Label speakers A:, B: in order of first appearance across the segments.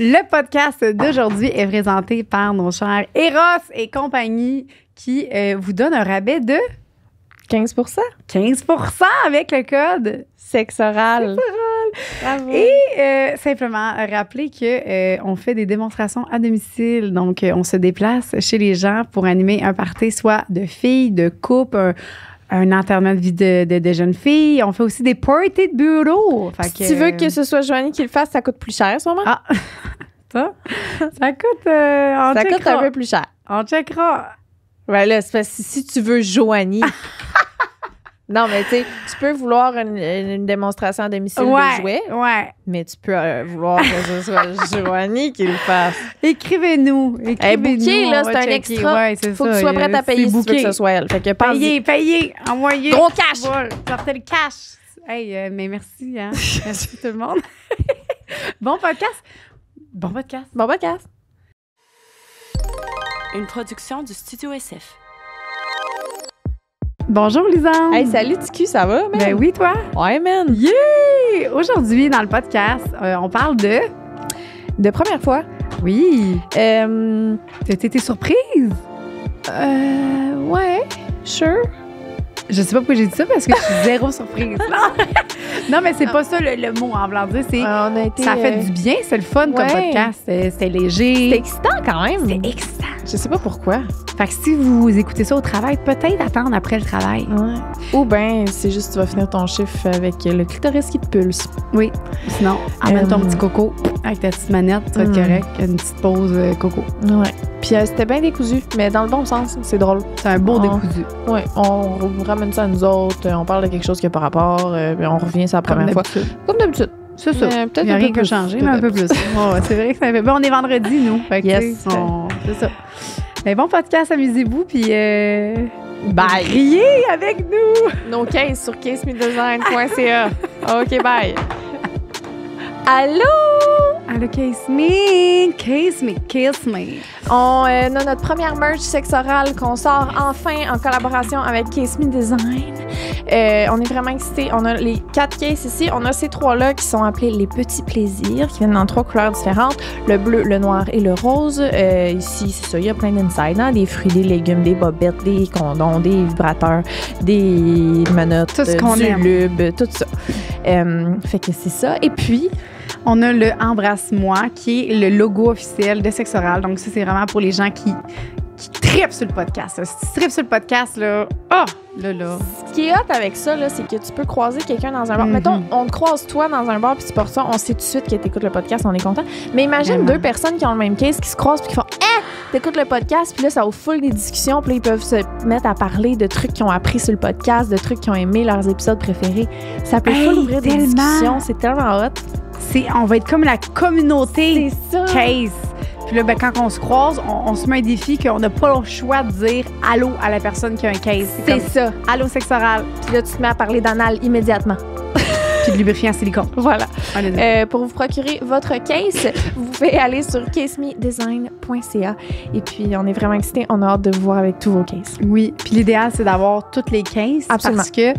A: Le podcast d'aujourd'hui est présenté par nos chers Eros et compagnie qui vous donnent un rabais de
B: 15
A: 15% avec le code
B: Sexoral. Bravo.
A: Et simplement rappeler que on fait des démonstrations à domicile. Donc, on se déplace chez les gens pour animer un party, soit de filles, de couples, un enterrement de vie de jeunes filles. On fait aussi des parties de bureau.
B: Si tu veux que ce soit Joanie qui le fasse, ça coûte plus cher, sûrement.
A: Ah, ça coûte...
B: ça coûte un peu plus cher.
A: On checkera.
B: Ouais, là, c'est parce que si tu veux Joanie... Non, mais tu sais, tu peux vouloir une démonstration à domicile de jouets.
A: Ouais.
B: Mais tu peux vouloir que ce soit Joanie qui le fasse.
A: Écrivez-nous.
B: Booké, là, c'est un extra.
A: Ouais, c'est
B: faut
A: ça.
B: que tu sois prête à payer si tu veux que ce soit elle. Fait que
A: payez, envoyez.
B: Gros cash!
A: Sortez le cash. Hey, mais merci, hein. Merci tout le monde. Bon podcast.
B: Bon podcast.
C: Une production du Studio SF.
A: Bonjour, Lisanne.
B: Hey, salut, TQ, ça va, man?
A: Ben oui, toi?
B: Ouais, man.
A: Yeah! Aujourd'hui, dans le podcast, on parle de...
B: De première fois.
A: Oui. T'étais surprise?
B: Ouais, sure.
A: Je sais pas pourquoi j'ai dit ça, parce que je suis zéro surprise. Non, mais c'est pas ça le mot en blanc dire. C'est ça fait du bien, c'est le fun comme podcast. C'était léger.
B: C'est excitant quand même.
A: C'est excitant.
B: Je sais pas pourquoi.
A: Fait que si vous écoutez ça au travail, peut-être attendre après le travail.
B: Ouais. Ou bien, c'est juste tu vas finir ton chiffre avec le clitoris qui te pulse.
A: Oui. Sinon, amène ton petit coco avec ta petite manette, tu vas être correct. Une petite pause coco.
B: Ouais. Puis c'était bien décousu, mais dans le bon sens, c'est drôle.
A: C'est un beau décousu.
B: Ouais. On ramène ça à nous autres, on parle de quelque chose qui n'a pas rapport, on revient sur la première fois. Comme d'habitude.
A: C'est ça.
B: Peut-être
A: il n'y a rien qui a changé, mais un peu plus. C'est vrai que ça fait. Bon, on est vendredi, nous. Fait que,
B: yes.
A: C'est ça. Mais bon podcast, amusez-vous, puis
B: bye.
A: Riez avec nous.
B: Nos cases sur casemedesign.ca. OK, bye. Allô?
A: Allô, Case Me.
B: On a notre première merch Sexoral qu'on sort enfin en collaboration avec Case Me Design. On est vraiment excités. On a les 4 cases ici. On a ces 3-là qui sont appelés les petits plaisirs, qui viennent dans 3 couleurs différentes. Le bleu, le noir et le rose. Ici, c'est ça. Il y a plein d'inside, hein? Des fruits, des légumes, des bobettes, des condoms, des vibrateurs, des menottes,
A: tout ce qu'on
B: du
A: aime.
B: lube, tout ça. Fait que c'est ça. Et puis...
A: on a le Embrasse-moi, qui est le logo officiel de Sexoral. Donc, ça, c'est vraiment pour les gens qui trippent sur le podcast. Là. Si tu trippes sur le podcast, là, là.
B: Ce qui est hot avec ça, là, c'est que tu peux croiser quelqu'un dans un bar. Mettons, on te croise toi dans un bar puis tu portes ça, on sait tout de suite que t'écoutes le podcast, on est content. Mais imagine
A: vraiment
B: 2 personnes qui ont le même case, qui se croisent puis qui font « t'écoutes le podcast » puis là, ça ouvre full des discussions puis là, ils peuvent se mettre à parler de trucs qu'ils ont appris sur le podcast, de trucs qu'ils ont aimé, leurs épisodes préférés. Ça peut full ouvrir des discussions, c'est tellement hot.
A: On va être comme la communauté
B: Case.
A: Puis là, quand on se croise, on se met un défi qu'on n'a pas le choix de dire allô à la personne qui a un case.
B: C'est ça.
A: Allô Sexoral.
B: Puis là, tu te mets à parler d'anal immédiatement.
A: Puis de lubrifiant silicone.
B: Voilà. Pour vous procurer votre case, vous pouvez aller sur casemedesign.ca. Et puis, on est vraiment excités. On a hâte de vous voir avec tous vos cases.
A: Oui. Puis l'idéal, c'est d'avoir toutes les cases.
B: Absolument.
A: Parce que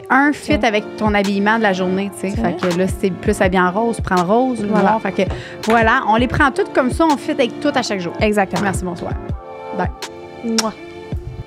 A: un fit avec ton habillement de la journée, tu sais. Fait que là, c'est plus habillé en rose, prends le rose, le noir. Fait que voilà, on les prend toutes comme ça, on fit avec toutes à chaque jour.
B: Exactement.
A: Merci, bonsoir. Bye.
B: Mouah.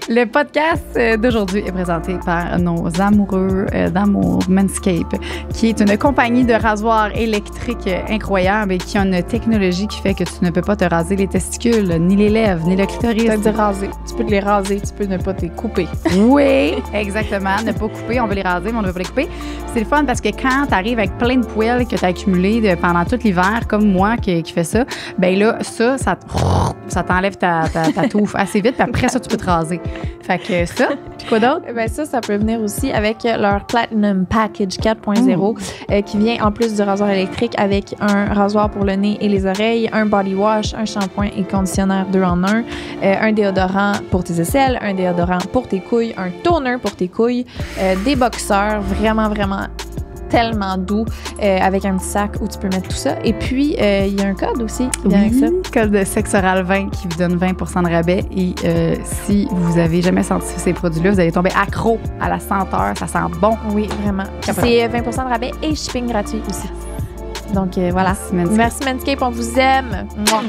A: Le podcast d'aujourd'hui est présenté par nos amoureux d'amour Manscaped, qui est une compagnie de rasoirs électriques incroyable et qui a une technologie qui fait que tu ne peux pas te raser les testicules, ni les lèvres, ni le clitoris.
B: Tu peux te raser. Tu peux te les raser, tu peux ne pas te les couper.
A: Oui, exactement. Ne pas couper, on veut les raser, mais on ne veut pas les couper. C'est le fun parce que quand tu arrives avec plein de poils que tu as accumulés pendant tout l'hiver, comme moi qui fait ça, ben là, ça t'enlève ta touffe assez vite, puis après ça, tu peux te raser. Fait que ça, puis quoi d'autre?
B: Ben ça peut venir aussi avec leur Platinum Package 4.0 qui vient en plus du rasoir électrique avec un rasoir pour le nez et les oreilles, un body wash, un shampoing et conditionnaire 2 en 1, un déodorant pour tes aisselles, un déodorant pour tes couilles, un toner pour tes couilles, des boxeurs vraiment tellement doux avec un petit sac où tu peux mettre tout ça. Et puis, il y a un code aussi qui vient avec ça.
A: Code de Sexoral 20 qui vous donne 20% de rabais. Et si vous avez jamais senti ces produits-là, vous allez tomber accro à la senteur. Ça sent bon.
B: Oui, vraiment. C'est 20% de rabais et shipping gratuit aussi. Donc, voilà.
A: Merci, Manscaped.
B: Merci, Manscaped. On vous aime. Mouah.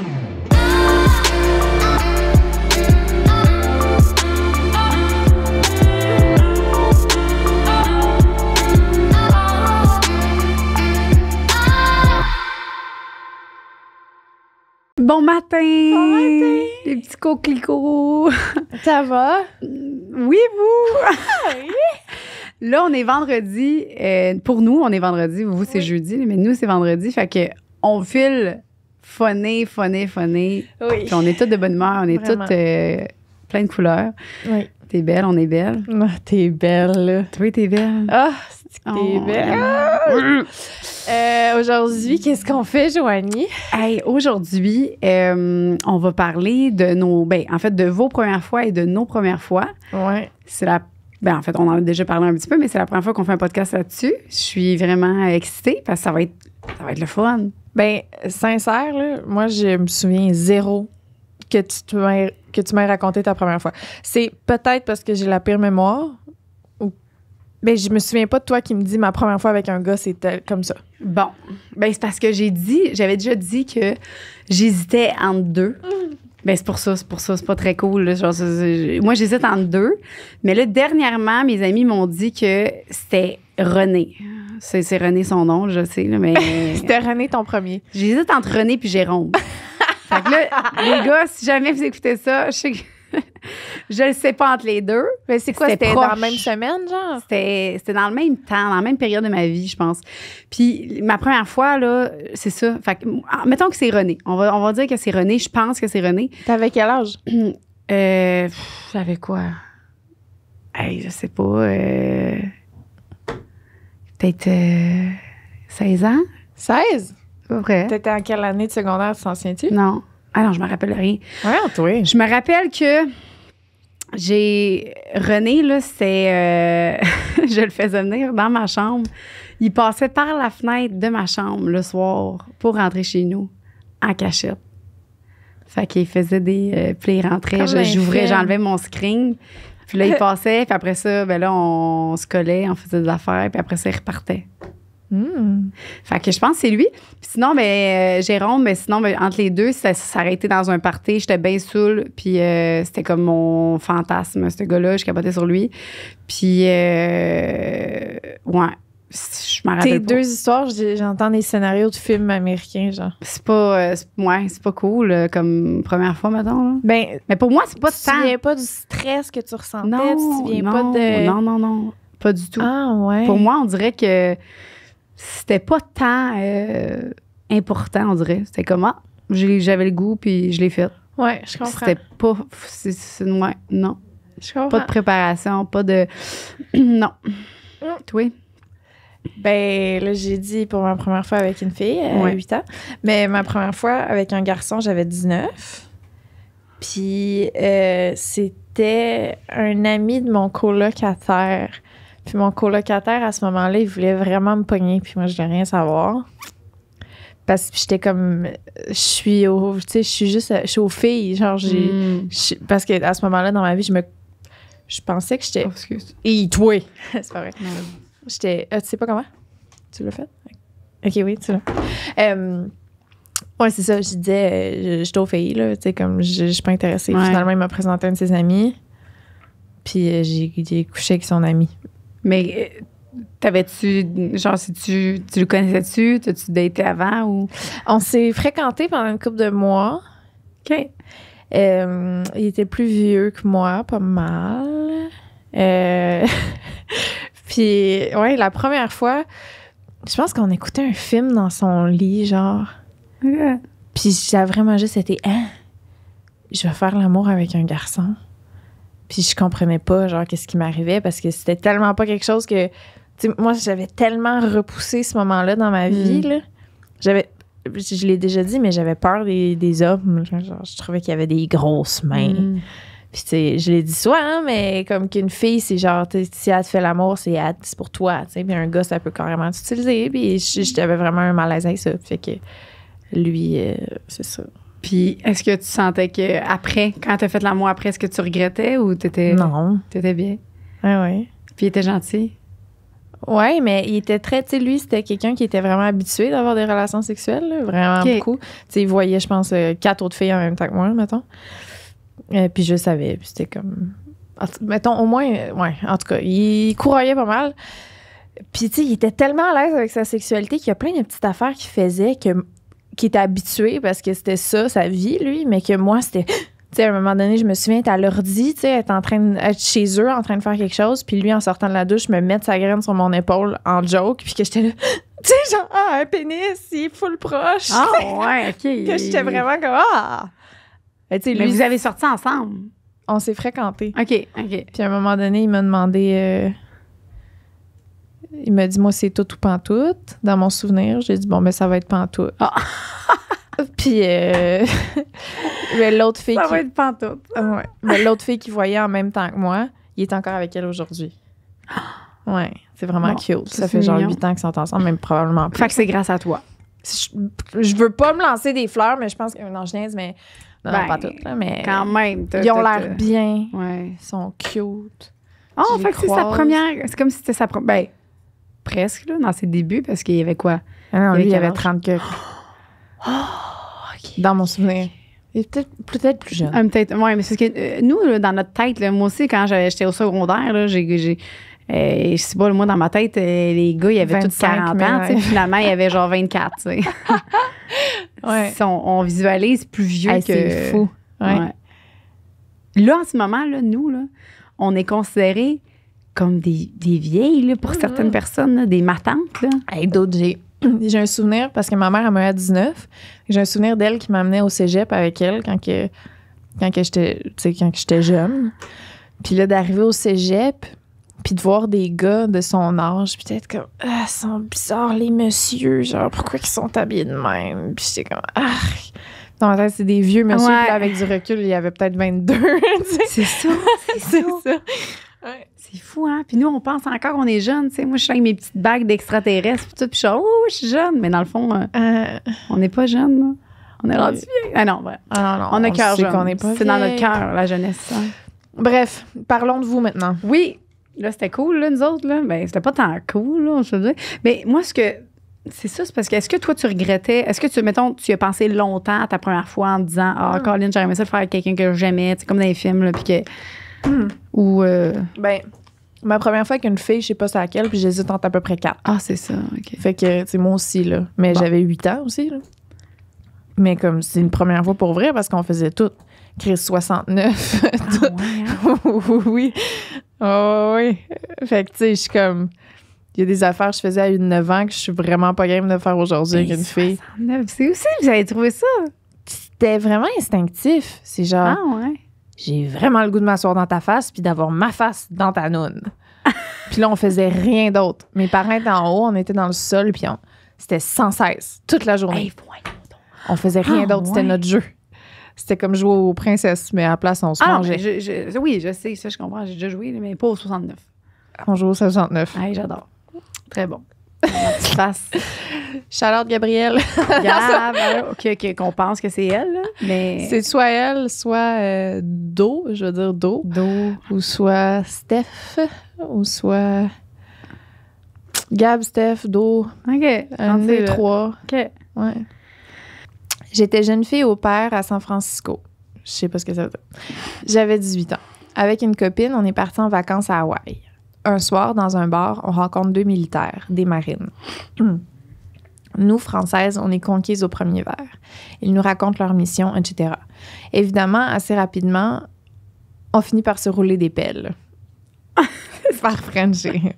A: Bon matin!
B: Bon matin!
A: Les petits coquelicots!
B: Ça va?
A: Oui, vous! Là, on est vendredi. Pour nous, on est vendredi. Vous, c'est jeudi, mais nous, c'est vendredi. Fait que on file funné.
B: Oui.
A: Puis on est toutes de bonne humeur. On est
B: Vraiment.
A: toutes plein de couleurs.
B: Oui.
A: T'es belle, on est belle.
B: Ah, t'es belle, là.
A: Toi, t'es belle.
B: Ah, c'est que t'es
A: Oh,
B: belle. Aujourd'hui, qu'est-ce qu'on fait, Joanie?
A: Hey, aujourd'hui, on va parler de de vos premières fois et de nos premières fois.
B: Ouais.
A: En fait, on en a déjà parlé un petit peu, mais c'est la première fois qu'on fait un podcast là-dessus. Je suis vraiment excitée parce que ça va être le fun.
B: Ben, sincère, là, moi, je me souviens zéro que tu m'aies raconté ta première fois. C'est peut-être parce que j'ai la pire mémoire ou... Ben, je me souviens pas de toi qui me dis ma première fois avec un gars, c'était comme ça.
A: Bon, c'est parce que j'avais déjà dit que j'hésitais entre deux. Ben, c'est pour ça, c'est pas très cool. Là. Genre, moi, j'hésite entre deux. Mais là, dernièrement, mes amis m'ont dit que c'était René. C'est René son nom, je sais, là, mais...
B: C'était René ton premier.
A: J'hésite entre René puis Jérôme. Fait que là, les gars, si jamais vous écoutez ça, je sais que je le sais pas entre les deux.
B: Mais c'est quoi, c'était
A: proche.
B: dans la même semaine, genre?
A: C'était dans le même temps, dans la même période de ma vie, je pense. Puis ma première fois, là, c'est ça. Fait que, mettons que c'est René. On va dire que c'est René. Je pense que c'est René.
B: T'avais quel âge?
A: J'avais quoi? Hey, je sais pas. Peut-être 16 ans?
B: 16?
A: C'est pas vrai?
B: T'étais en quelle année de secondaire, tu t'en souviens-tu?
A: Non. Ah non, je me rappelle rien.
B: Ouais, toi.
A: Je me rappelle que René, là, c'est... je le faisais venir dans ma chambre. Il passait par la fenêtre de ma chambre le soir pour rentrer chez nous en cachette. Fait qu'il faisait des... puis il rentrait,
B: Comme un
A: j'ouvrais,
B: film.
A: j'enlevais mon screen. Puis là, il passait. Puis après ça, ben là, on se collait, on faisait des affaires. Puis après ça, il repartait. Fait que je pense que c'est lui. Puis sinon, Jérôme, entre les deux, ça aurait été dans un party. J'étais bien saoule. Puis c'était comme mon fantasme, ce gars-là. Je capotais sur lui. Puis, ouais, je m'en rappelle
B: Tes
A: pas.
B: deux histoires, j'entends des scénarios de films américains, genre.
A: C'est pas cool comme première fois, mettons. Là.
B: Ben,
A: Mais pour moi, c'est pas
B: tu te
A: tant.
B: souviens pas du stress que tu ressentais?
A: Non,
B: tu te souviens
A: non,
B: pas de...
A: non, pas du tout.
B: Ah, ouais.
A: Pour moi, on dirait que c'était pas tant important, on dirait. C'était comme, j'avais le goût, puis je l'ai fait.
B: Ouais, je comprends.
A: C'était pas... ouais, non.
B: Je comprends.
A: Pas de préparation, pas de... non. Toi?
B: Ben, là, j'ai dit pour ma première fois avec une fille à
A: Ouais.
B: 8 ans. Mais ma première fois avec un garçon, j'avais 19. Puis, c'était un ami de mon colocataire. Puis mon colocataire, à ce moment-là, il voulait vraiment me pogner. Puis moi, je voulais rien savoir. Parce que j'étais comme... Je suis aux filles. Genre, parce qu'à ce moment-là, dans ma vie, je pensais que j'étais...
A: Oh, excuse.
B: Et toi! C'est pas vrai.
A: Non.
B: J'étais... tu sais pas comment? Tu l'as fait? OK, oui, tu l'as. Ouais, c'est ça. Je disais, j'étais aux filles, là. Tu sais, comme, je suis pas intéressée.
A: Ouais.
B: Finalement, il m'a présenté un de ses amis. Puis j'ai couché avec son ami.
A: Mais t'avais-tu... Genre, si tu le connaissais-tu? T'as-tu daté avant ou...
B: On s'est fréquentés pendant une couple de mois.
A: OK.
B: Il était plus vieux que moi, pas mal. Puis, ouais, la première fois, je pense qu'on écoutait un film dans son lit, genre. Puis j'ai vraiment juste été, je vais faire l'amour avec un garçon. Puis je comprenais pas, genre, qu'est-ce qui m'arrivait parce que c'était tellement pas quelque chose que... Tu sais, moi, j'avais tellement repoussé ce moment-là dans ma vie, là. Je l'ai déjà dit, mais j'avais peur des hommes. Genre, je trouvais qu'il y avait des grosses mains. Puis, tu sais, je l'ai dit souvent, hein, mais comme qu'une fille, c'est genre, si elle te fait l'amour, c'est pour toi, tu sais. Puis un gars, ça peut carrément t'utiliser. Puis j'avais vraiment un malaise avec ça. Fait que lui, c'est ça.
A: Puis, est-ce que tu sentais que après, quand t'as fait l'amour après, est-ce que tu regrettais ou t'étais...
B: Non.
A: T'étais bien?
B: Ah ouais.
A: Puis il était gentil?
B: Ouais, mais il était très, tu sais, lui, c'était quelqu'un qui était vraiment habitué d'avoir des relations sexuelles, là, vraiment beaucoup. Tu sais, il voyait, je pense, 4 autres filles en même temps que moi, mettons. Puis je savais, puis c'était comme... Mettons, au moins, ouais, en tout cas, il courroyait pas mal. Puis, tu sais, il était tellement à l'aise avec sa sexualité qu'il y a plein de petites affaires qu'il faisait qu'il était habitué parce que c'était ça, sa vie, lui, mais que moi, c'était... Tu sais, à un moment donné, je me souviens, être à l'ordi, tu sais, être en train d'être chez eux, en train de faire quelque chose, puis lui, en sortant de la douche, me mettre sa graine sur mon épaule en joke, puis que j'étais là, tu sais, genre, un pénis, il est full proche.
A: Ah, ouais, OK.
B: Que j'étais vraiment comme, tu sais,
A: Mais
B: lui,
A: vous avez sorti ensemble?
B: on s'est fréquentés.
A: OK.
B: Puis à un moment donné, il m'a demandé... il m'a dit, moi, c'est tout ou pantoute. Dans mon souvenir, j'ai dit, bon, ben ça va être pantoute.
A: Ah.
B: Puis mais l'autre fille
A: Ça va être pantoute.
B: Ouais. Mais l'autre fille qui voyait en même temps que moi, il est encore avec elle aujourd'hui. Ouais, c'est vraiment
A: Bon,
B: cute.
A: ça,
B: Ça fait
A: c'est
B: genre
A: mignon.
B: 8 ans qu'ils sont ensemble, même probablement plus.
A: Fait que c'est grâce à toi.
B: Je veux pas me lancer des fleurs, mais je pense que... Non, je niaise, mais... Non,
A: Ben,
B: pas toutes, là, mais...
A: Quand même.
B: Ils ont l'air bien.
A: Ouais.
B: Ils sont cute.
A: Oh,
B: Je
A: fait
B: les
A: que c'est sa
B: croise.
A: première. C'est comme si c'était sa première. Ben, presque, là, dans ses débuts, parce qu'il y avait quoi?
B: Ah non,
A: Il
B: lui, il
A: avait
B: avait
A: quel
B: 30 que... Dans mon souvenir. Il est peut-être plus jeune.
A: Peut-être. Oui, mais c'est parce que nous, là, dans notre tête, là, moi aussi, quand j'étais au secondaire, là, je sais pas, moi, dans ma tête, les gars, ils avaient tous
B: 25,
A: 40 ans.
B: mais
A: tu sais,
B: ouais.
A: Finalement, il y avait genre 24. Tu sais.
B: Ouais.
A: Si on visualise plus vieux
B: Hey,
A: que.
B: c'est fou. Ouais.
A: Ouais. Là, en ce moment, là, nous, là, on est considérés comme des vieilles là, pour certaines personnes, là, des matantes. Là.
B: Hey, d'autres, j'ai un souvenir, parce que ma mère, elle m'a eu à 19. J'ai un souvenir d'elle qui m'amenait au cégep avec elle quand j'étais jeune. Puis là, d'arriver au cégep, puis de voir des gars de son âge, puis d'être comme, ah, ils sont bizarres, les messieurs, genre, pourquoi ils sont habillés de même? Puis j'étais comme, ah. Dans ma tête, c'est des vieux messieurs,
A: Ouais.
B: puis là, avec du recul, il y avait peut-être 22. tu sais.
A: C'est ça.
B: C'est ça. Ouais.
A: C'est fou, hein? Puis nous, on pense encore qu'on est jeunes. Tu sais, moi, je suis avec mes petites bagues d'extraterrestres, puis tout, puis je suis oh, je suis jeune. Mais dans le fond, on n'est pas jeune, là. On est rendu vieux. Ah non, ouais.
B: Ah non,
A: On a cœur
B: sait
A: jeune.
B: qu'on n'est pas
A: C'est dans
B: vieille.
A: notre cœur, la jeunesse. Hein.
B: Bref, parlons de vous maintenant.
A: Oui, là, c'était cool, là, nous autres, là. Ben, c'était pas tant cool, là, on se dit. Mais moi, c'est ça, c'est parce que est-ce que toi, tu regrettais, est-ce que mettons, tu y as pensé longtemps à ta première fois en te disant, ah, Colin, j'aurais aimé ça le faire avec quelqu'un que j'aimais, tu sais, comme dans les films, là, puis que. Ou.
B: Ben, ma première fois avec une fille, je sais pas c'est laquelle, puis j'hésite entre à peu près 4.
A: Ah, c'est ça, OK.
B: Fait que, tu sais, moi aussi, là. Mais
A: Bon.
B: j'avais 8 ans aussi, là. Mais comme, c'est une première fois pour vrai, parce qu'on faisait tout. Chris 69. tout.
A: Ah, ouais, hein?
B: Oui. Oh, oui. Fait que, tu sais, je suis comme... Il y a des affaires que je faisais à 9 ans que je suis vraiment pas game de faire aujourd'hui avec une fille.
A: 69, c'est aussi, vous avez trouvé ça?
B: C'était vraiment instinctif. C'est genre...
A: Ah, ouais.
B: J'ai vraiment le goût de m'asseoir dans ta face puis d'avoir ma face dans ta noune. Puis là, on faisait rien d'autre. Mes parents étaient en haut, on était dans le sol, puis c'était sans cesse, toute la journée.
A: Hey, voyons donc.
B: On faisait rien
A: Ah,
B: d'autre, c'était
A: ouais.
B: notre jeu. C'était comme jouer aux princesses, mais à la place, on se
A: Ah,
B: mangeait.
A: mais oui, je sais, ça, je comprends. J'ai déjà joué, mais pas au 69.
B: On jouait au 69.
A: Hey, j'adore. Très bon. Ma petite face.
B: Charlotte Gabrielle.
A: Gab, qu'on pense que c'est elle, là, mais...
B: C'est soit elle, soit Do, je veux dire Do. Ou soit Steph, ou soit Gab, Steph, Do.
A: OK.
B: Un des
A: là.
B: trois.
A: OK.
B: Ouais. J'étais jeune fille au père à San Francisco. Je sais pas ce que ça veut dire. J'avais 18 ans. Avec une copine, on est parti en vacances à Hawaï. Un soir, dans un bar, on rencontre 2 militaires, des marines. Nous, Françaises, on est conquises au premier verre. Ils nous racontent leur mission, etc. Évidemment, assez rapidement, on finit par se rouler des pelles. Par Frencher.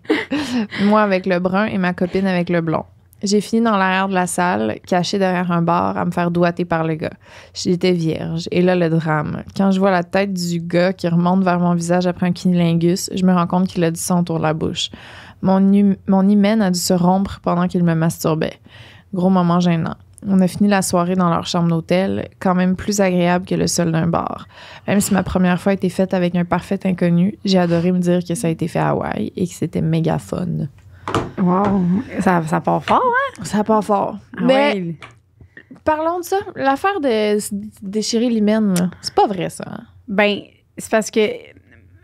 B: Moi avec le brun et ma copine avec le blond. J'ai fini dans l'arrière de la salle, cachée derrière un bar, à me faire doigter par le gars. J'étais vierge. Et là, le drame. Quand je vois la tête du gars qui remonte vers mon visage après un cunilingus, je me rends compte qu'il a du sang autour de la bouche. Mon hymen a dû se rompre pendant qu'il me masturbait. Gros moment gênant. On a fini la soirée dans leur chambre d'hôtel, quand même plus agréable que le sol d'un bar. Même si ma première fois a été faite avec un parfait inconnu, j'ai adoré me dire que ça a été fait à Hawaï et que c'était méga fun.
A: Wow. Ça part fort, hein?
B: Ça part fort.
A: Ah
B: Mais
A: ouais.
B: parlons de ça. L'affaire de déchirer l'hymen, là, c'est pas vrai, ça. Hein?
A: Ben, c'est parce que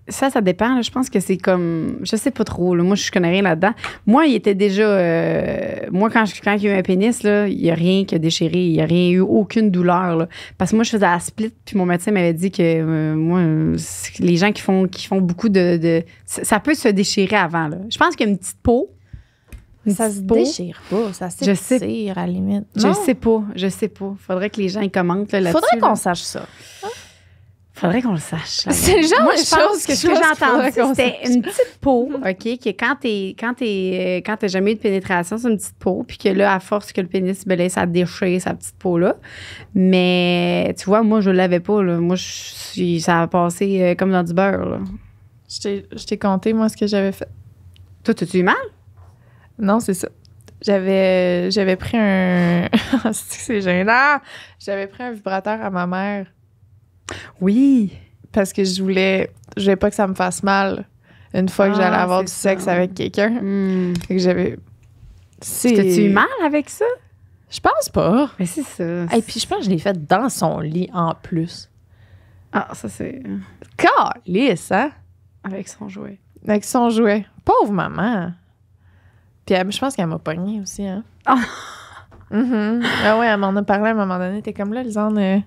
A: Ça dépend. Là. Je pense que c'est comme... Je sais pas trop. Là. Moi, je connais rien là-dedans. Moi, il était déjà... moi, quand il y a eu un pénis, là, il n'y a rien qui a déchiré. Il n'y a rien eu, aucune douleur. Là. Parce que moi, je faisais la split, puis mon médecin m'avait dit que moi, les gens qui font beaucoup de... Ça peut se déchirer avant. Là. Je pense qu'il y a une petite peau.
B: Ça se déchire pas. Ça s'étire, à la limite.
A: Je sais pas. Faudrait que les gens ils commentent là, là-dessus.
B: Faudrait qu'on sache ça.
A: Faudrait qu'on le sache.
B: C'est le genre
A: moi,
B: de
A: je pense que ce que j'ai entendu, c'était
B: sache.
A: une petite peau, OK, que quand t'as jamais eu de pénétration, c'est une petite peau, puis que là, à force que le pénis, ben là, ça déchire sa petite peau-là. Mais, tu vois, moi, je l'avais pas, là. Moi, ça a passé comme dans du beurre, là.
B: Je t'ai conté, moi, ce que j'avais fait.
A: Toi, t'as-tu eu mal?
B: Non, c'est ça. J'avais pris un... c'est gênant! J'avais pris un vibrateur à ma mère.
A: Oui.
B: Parce que je voulais pas que ça me fasse mal une fois que j'allais avoir du sexe avec quelqu'un. Fait que j'avais...
A: T'as-tu eu mal avec ça?
B: Je pense pas.
A: Mais c'est ça.
B: Et puis je pense que je l'ai fait dans son lit en plus.
A: Ah, ça c'est...
B: Calisse, hein?
A: Avec son jouet.
B: Avec son jouet. Pauvre maman. Puis je pense qu'elle m'a pogné aussi, hein?
A: Ah!
B: Ah ouais, elle m'en a parlé à un moment donné. T'es comme là, Lisanne...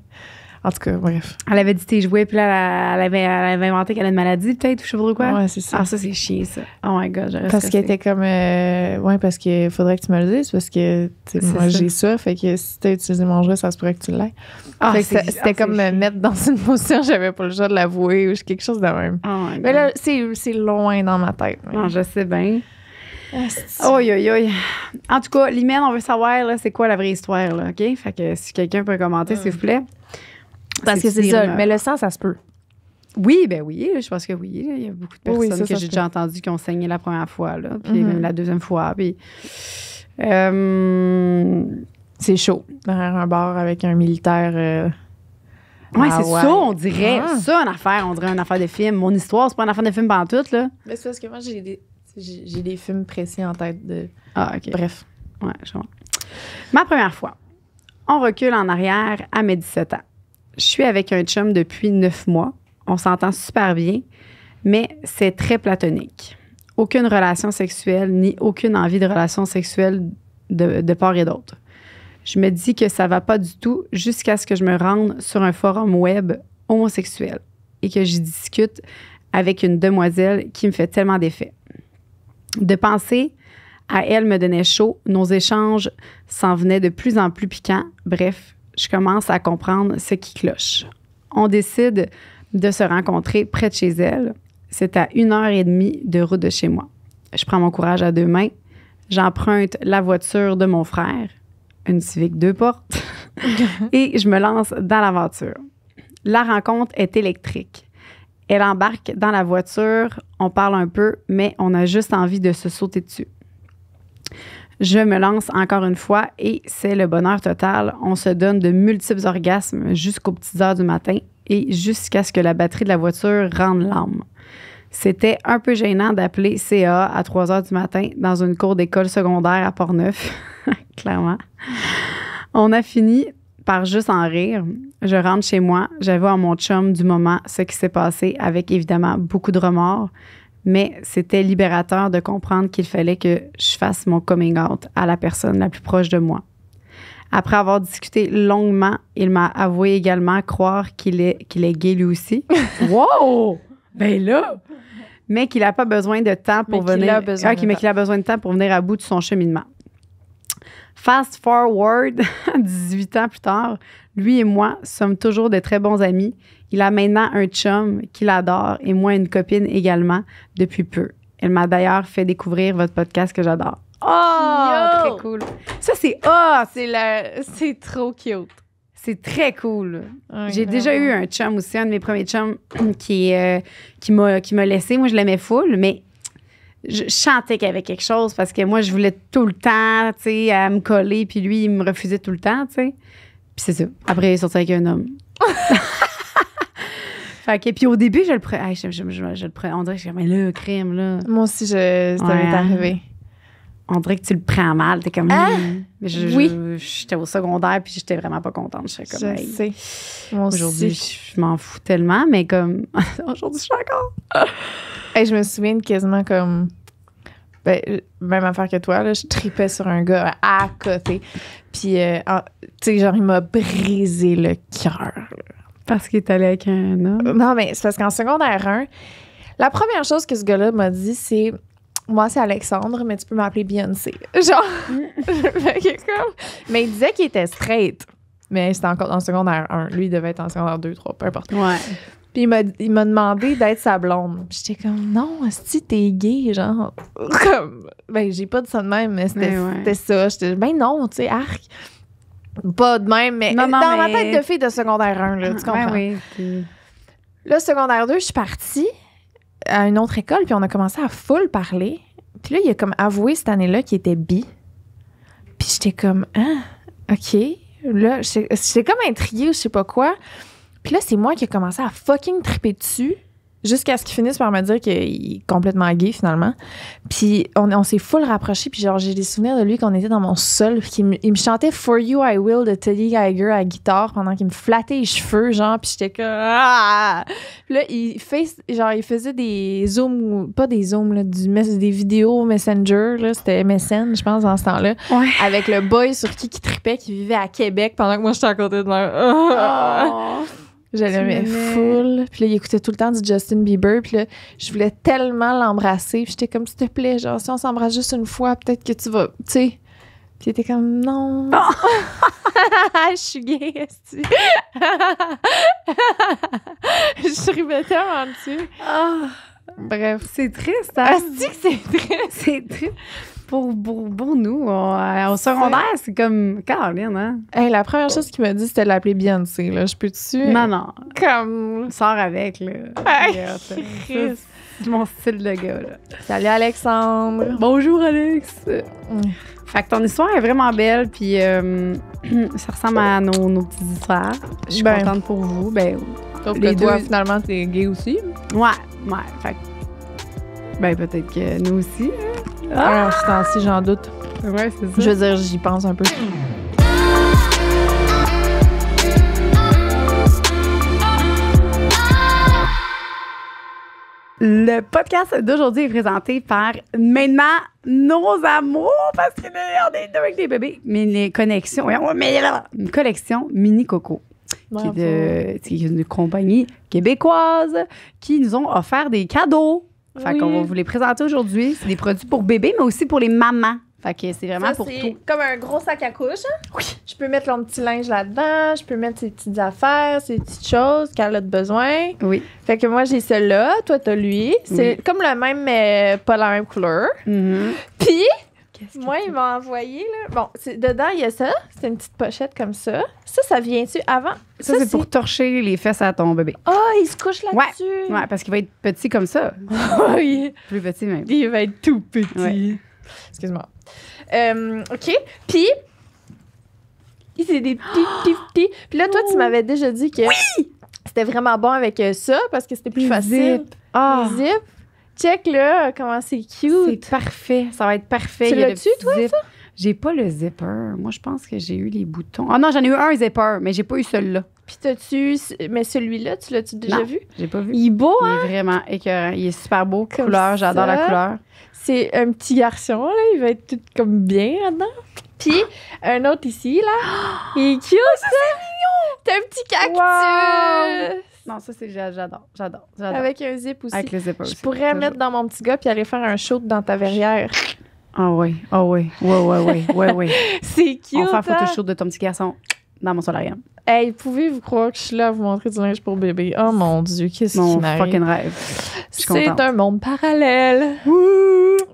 B: En tout cas, bref.
A: Elle avait dit tes jouets, puis là, elle avait inventé qu'elle a une maladie, peut-être, ou je sais pas trop quoi.
B: Ouais, c'est ça.
A: Ah, ça, c'est chiant, ça. Oh my God, j'aurais
B: Parce qu'elle était comme... ouais, parce qu'il faudrait que tu me le dises, parce que, tu sais, moi, j'ai ça, fait que si t'as utilisé mon jouet, ça se pourrait que tu l'aies.
A: Ah,
B: fait que c'était comme me mettre dans une position, j'avais pas le choix de l'avouer, ou quelque chose de même.
A: Oh my God.
B: Mais là, c'est loin dans ma tête.
A: Non, je sais bien. Oi, oi, oi. En tout cas, Limène, on veut savoir, là, c'est quoi la vraie histoire, là, OK? Fait que si quelqu'un peut commenter, s'il vous plaît.
B: Parce que c'est ça. Mais le sang, ça se peut.
A: Oui, ben oui, je pense que oui. Il y a beaucoup de personnes
B: ça,
A: que j'ai déjà entendues qui ont saigné la première fois, là, puis même la deuxième fois. Puis,
B: c'est chaud. Derrière un bar avec un militaire.
A: Ouais, c'est ça, on dirait. Ça, une affaire, on dirait une affaire de film. Mon histoire, c'est pas une affaire de film pantoute, là.
B: Mais c'est parce que moi, j'ai des films précis en tête de...
A: Ah, OK.
B: Bref.
A: Ouais, je vois. Ma première fois. On recule en arrière à mes 17 ans. Je suis avec un chum depuis 9 mois. On s'entend super bien, mais c'est très platonique. Aucune relation sexuelle ni aucune envie de relation sexuelle de part et d'autre. Je me dis que ça va pas du tout jusqu'à ce que je me rende sur un forum web homosexuel et que j'y discute avec une demoiselle qui me fait tellement d'effet. De penser à elle me donnait chaud. Nos échanges s'en venaient de plus en plus piquants. Bref, je commence à comprendre ce qui cloche. On décide de se rencontrer près de chez elle. C'est à 1h30 de route de chez moi. Je prends mon courage à deux mains. J'emprunte la voiture de mon frère, une Civic 2 portes, et je me lance dans l'aventure. La rencontre est électrique. Elle embarque dans la voiture, on parle un peu, mais on a juste envie de se sauter dessus. Je me lance encore une fois et c'est le bonheur total. On se donne de multiples orgasmes jusqu'aux petites heures du matin et jusqu'à ce que la batterie de la voiture rende l'âme. C'était un peu gênant d'appeler CA à 3 heures du matin dans une cour d'école secondaire à Portneuf, clairement. On a fini par juste en rire. Je rentre chez moi, j'avoue à mon chum du moment ce qui s'est passé avec évidemment beaucoup de remords. Mais c'était libérateur de comprendre qu'il fallait que je fasse mon coming out à la personne la plus proche de moi. Après avoir discuté longuement, il m'a avoué également croire qu'il est gay lui aussi. Wow! Ben là! Mais qu'il n'a pas besoin de temps pour venir... mais qu'il a besoin de temps pour venir à bout de son cheminement. Fast forward, 18 ans plus tard, lui et moi sommes toujours de très bons amis. Il a maintenant un chum qu'il adore et moi une copine également depuis peu. Elle m'a d'ailleurs fait découvrir votre podcast que j'adore. Oh, très cool. Ça, c'est
B: c'est trop cute.
A: C'est très cool.
B: Ouais,
A: j'ai déjà eu un chum aussi, un de mes premiers chums qui m'a laissé. Moi, je l'aimais full, mais je chantais qu'il y avait quelque chose parce que moi, je voulais tout le temps, tu sais, à me coller, puis lui, il me refusait tout le temps, tu sais. Puis c'est ça. Après, il est sorti avec un homme. Fait que, puis au début, je le prenais. Je le prenais. On dirait que je disais, mais là, crème, là.
B: Moi aussi, ça m'est arrivé.
A: on dirait que tu le prends mal. T'es comme... Mais
B: Oui.
A: J'étais au secondaire, puis j'étais vraiment pas contente. J'étais comme...
B: Je
A: hey,
B: sais. Moi
A: aujourd'hui,
B: aussi.
A: je m'en fous tellement, mais comme... aujourd'hui, je suis encore...
B: Hey, je me souviens de quasiment comme... Ben, même affaire que toi, là, je tripais sur un gars à côté. Puis, tu sais, genre, il m'a brisé le cœur.
A: Parce qu'il est allé avec un homme.
B: Non, mais c'est parce qu'en secondaire 1, la première chose que ce gars-là m'a dit, c'est... Moi, c'est Alexandre, mais tu peux m'appeler Beyoncé. Genre... Fait que comme... Mais il disait qu'il était straight. Mais c'était encore en secondaire 1. Lui, il devait être en secondaire 2, 3, peu importe.
A: Ouais.
B: Puis il m'a demandé d'être sa blonde. Puis j'étais comme, non, si t'es gay, genre. Comme, ben, j'ai pas dit ça de même, mais c'était ça. J'étais, ben non, tu sais, arc. Pas de même, mais
A: Non,
B: dans ma
A: mais-
B: tête de fille de secondaire 1, là, tu comprends?
A: Ouais, oui. Puis-
B: Là, secondaire 2, je suis partie à une autre école, puis on a commencé à full parler. Puis là, il a comme avoué cette année-là qu'il était bi. Puis j'étais comme, ah, OK. Là, j'étais comme intriguée ou je sais pas quoi. Puis là, c'est moi qui ai commencé à fucking triper dessus jusqu'à ce qu'il finisse par me dire qu'il est complètement gay, finalement. Puis on s'est full rapprochés. Puis genre, j'ai des souvenirs de lui qu'on était dans mon sol. Puis il me chantait « For You, I Will » de Teddy Geiger à la guitare pendant qu'il me flattait les cheveux, genre. Puis j'étais comme... Ah! Puis là, il faisait des zooms... Pas des zooms, là, des vidéos Messenger, là. C'était MSN, je pense, dans ce temps-là.
A: Ouais.
B: Avec le boy sur qui tripait, qui vivait à Québec pendant que moi, j'étais à côté de moi.
A: Oh.
B: Je l'aimais full. Puis là, il écoutait tout le temps du Justin Bieber. Puis là, je voulais tellement l'embrasser. Puis j'étais comme, s'il te plaît, genre, si on s'embrasse juste une fois, peut-être que tu vas, tu sais. Puis il était comme, non. Je suis gay, esti. Je rivais tellement dessus. Bref.
A: C'est triste, hein?
B: Esti que c'est triste.
A: C'est triste. Pour nous, au secondaire, c'est comme Caroline, hein?
B: Hey, la première chose qu'il m'a dit, c'était de l'appeler Beyoncé, là. Je peux-tu?
A: Non.
B: Comme...
A: Sors avec, là.
B: Hey,
A: Regarde, ça,
B: Christ.
A: c'est mon style de gars, là.
B: Salut, Alexandre.
A: Bonjour, Alex. Fait que ton histoire est vraiment belle, puis ça ressemble à nos petites histoires. Je suis contente pour vous. Ben,
B: Sauf
A: les
B: que toi,
A: deux-
B: finalement, t'es gay aussi.
A: ouais. Fait que, ben, peut-être que nous aussi.
B: Ah, ce temps-ci, j'en doute.
A: Ouais, c'est ça.
B: Je veux dire, j'y pense un peu.
A: Le podcast d'aujourd'hui est présenté par maintenant nos amours, parce qu'on est deux avec des bébés. Mais les connexions, une collection Mini Coco, qui est une compagnie québécoise qui nous ont offert des cadeaux. Fait qu'on va vous les présenter aujourd'hui. C'est des produits pour bébés, mais aussi pour les mamans. Fait que c'est vraiment
B: Ça,
A: pour
B: c'est
A: tout.
B: comme un gros sac à couche.
A: Oui.
B: Je peux mettre mon petit linge là-dedans. Je peux mettre ses petites affaires, ses petites choses qu'elle a de besoin.
A: Oui.
B: Fait que moi, j'ai celui-là. Toi, t'as lui. C'est
A: Oui.
B: comme le même, mais pas la même couleur.
A: Mhm.
B: Puis,
A: Qu'est-ce
B: moi, il m'a envoyé, là. Bon, dedans, il y a ça. C'est une petite pochette comme ça. Ça vient-tu avant?
A: Ça, c'est pour torcher les fesses à ton bébé.
B: Ah, il se couche là-dessus.
A: Ouais, parce qu'il va être petit comme ça.
B: Oui.
A: Plus petit même.
B: Il va être tout petit.
A: Ouais.
B: Excuse-moi. OK. Puis, c'est des petits. Puis là, toi, tu m'avais déjà dit que c'était vraiment bon avec ça parce que c'était plus facile.
A: Zip. Ah,
B: Les zips. Check là, comment c'est cute.
A: c'est parfait. Ça va être parfait.
B: Tu
A: Il y a le
B: l'as-tu,
A: petit zip. J'ai pas le zipper. Moi, je pense que j'ai eu les boutons. Ah non, j'en ai eu un zipper, mais j'ai pas eu celui-là.
B: Puis t'as-tu... Mais celui-là, tu l'as-tu déjà
A: Non.
B: vu?
A: J'ai pas vu.
B: Il est beau,
A: Il
B: hein?
A: est vraiment écœurant. Il est super beau.
B: Comme
A: Couleur, j'adore
B: ça.
A: la couleur.
B: C'est un petit garçon, là. Il va être tout comme bien là-dedans. Puis, un autre ici, là. Il est cute, c'est mignon! T'as un petit cactus!
A: Wow! Non, ça, c'est j'adore.
B: Avec un zip aussi.
A: Avec le zipper.
B: Je
A: aussi,
B: pourrais
A: toujours.
B: mettre dans mon petit gars puis aller faire un shoot dans ta verrière.
A: Ah oui. Ouais.
B: C'est cute,
A: On va faire
B: hein?
A: photoshoot de ton petit garçon dans mon solarium.
B: Hey, pouvez-vous croire que je suis là à vous montrer du linge pour bébé? Oh mon Dieu, qu'est-ce qui
A: Mon
B: m'arrive?
A: fucking rêve. Je suis
B: C'est
A: contente.
B: un monde parallèle.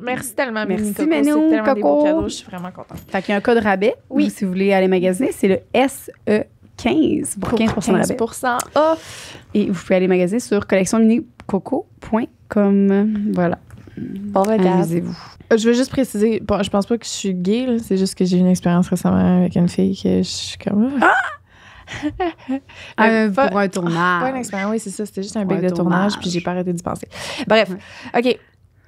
B: Merci tellement,
A: Merci,
B: Mini Coco.
A: Manu,
B: C'est tellement des beaux
A: Coco.
B: cadeaux. Je suis vraiment contente.
A: Fait qu'il y a un code rabais.
B: Oui.
A: Si vous voulez aller magasiner, c'est le SE15 pour 15% de rabais.
B: 15% off.
A: Et vous pouvez aller magasiner sur collectionminicoco.com. Voilà.
B: Bon, regarde.
A: Amusez-vous.
B: Je veux juste préciser, bon, je pense pas que je suis gay, là, c'est juste que j'ai eu une expérience récemment avec une fille que je suis comme... Pas-
A: Pour un tournage.
B: Pas une expérience, oui, c'est ça. C'était juste un
A: Ouais,
B: bec de tournage,
A: tournage.
B: puis j'ai pas arrêté d'y penser. Bref, OK.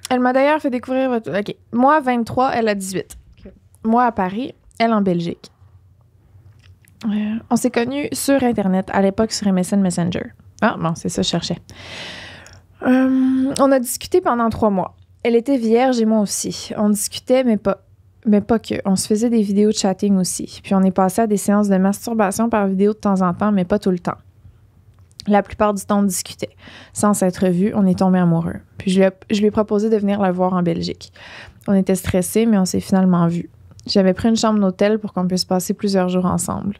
B: Elle m'a d'ailleurs fait découvrir votre... OK. Moi, 23, elle a 18.
A: OK.
B: Moi, à Paris, elle en Belgique. On s'est connus sur Internet, à l'époque sur MSN Messenger. Ah, bon, c'est ça, je cherchais. On a discuté pendant 3 mois. Elle était vierge et moi aussi. On discutait, mais pas que. On se faisait des vidéos de chatting aussi. Puis on est passé à des séances de masturbation par vidéo de temps en temps, mais pas tout le temps. La plupart du temps, on discutait. Sans s'être vus, on est tombés amoureux. Puis je lui ai proposé de venir la voir en Belgique. On était stressés, mais on s'est finalement vus. J'avais pris une chambre d'hôtel pour qu'on puisse passer plusieurs jours ensemble.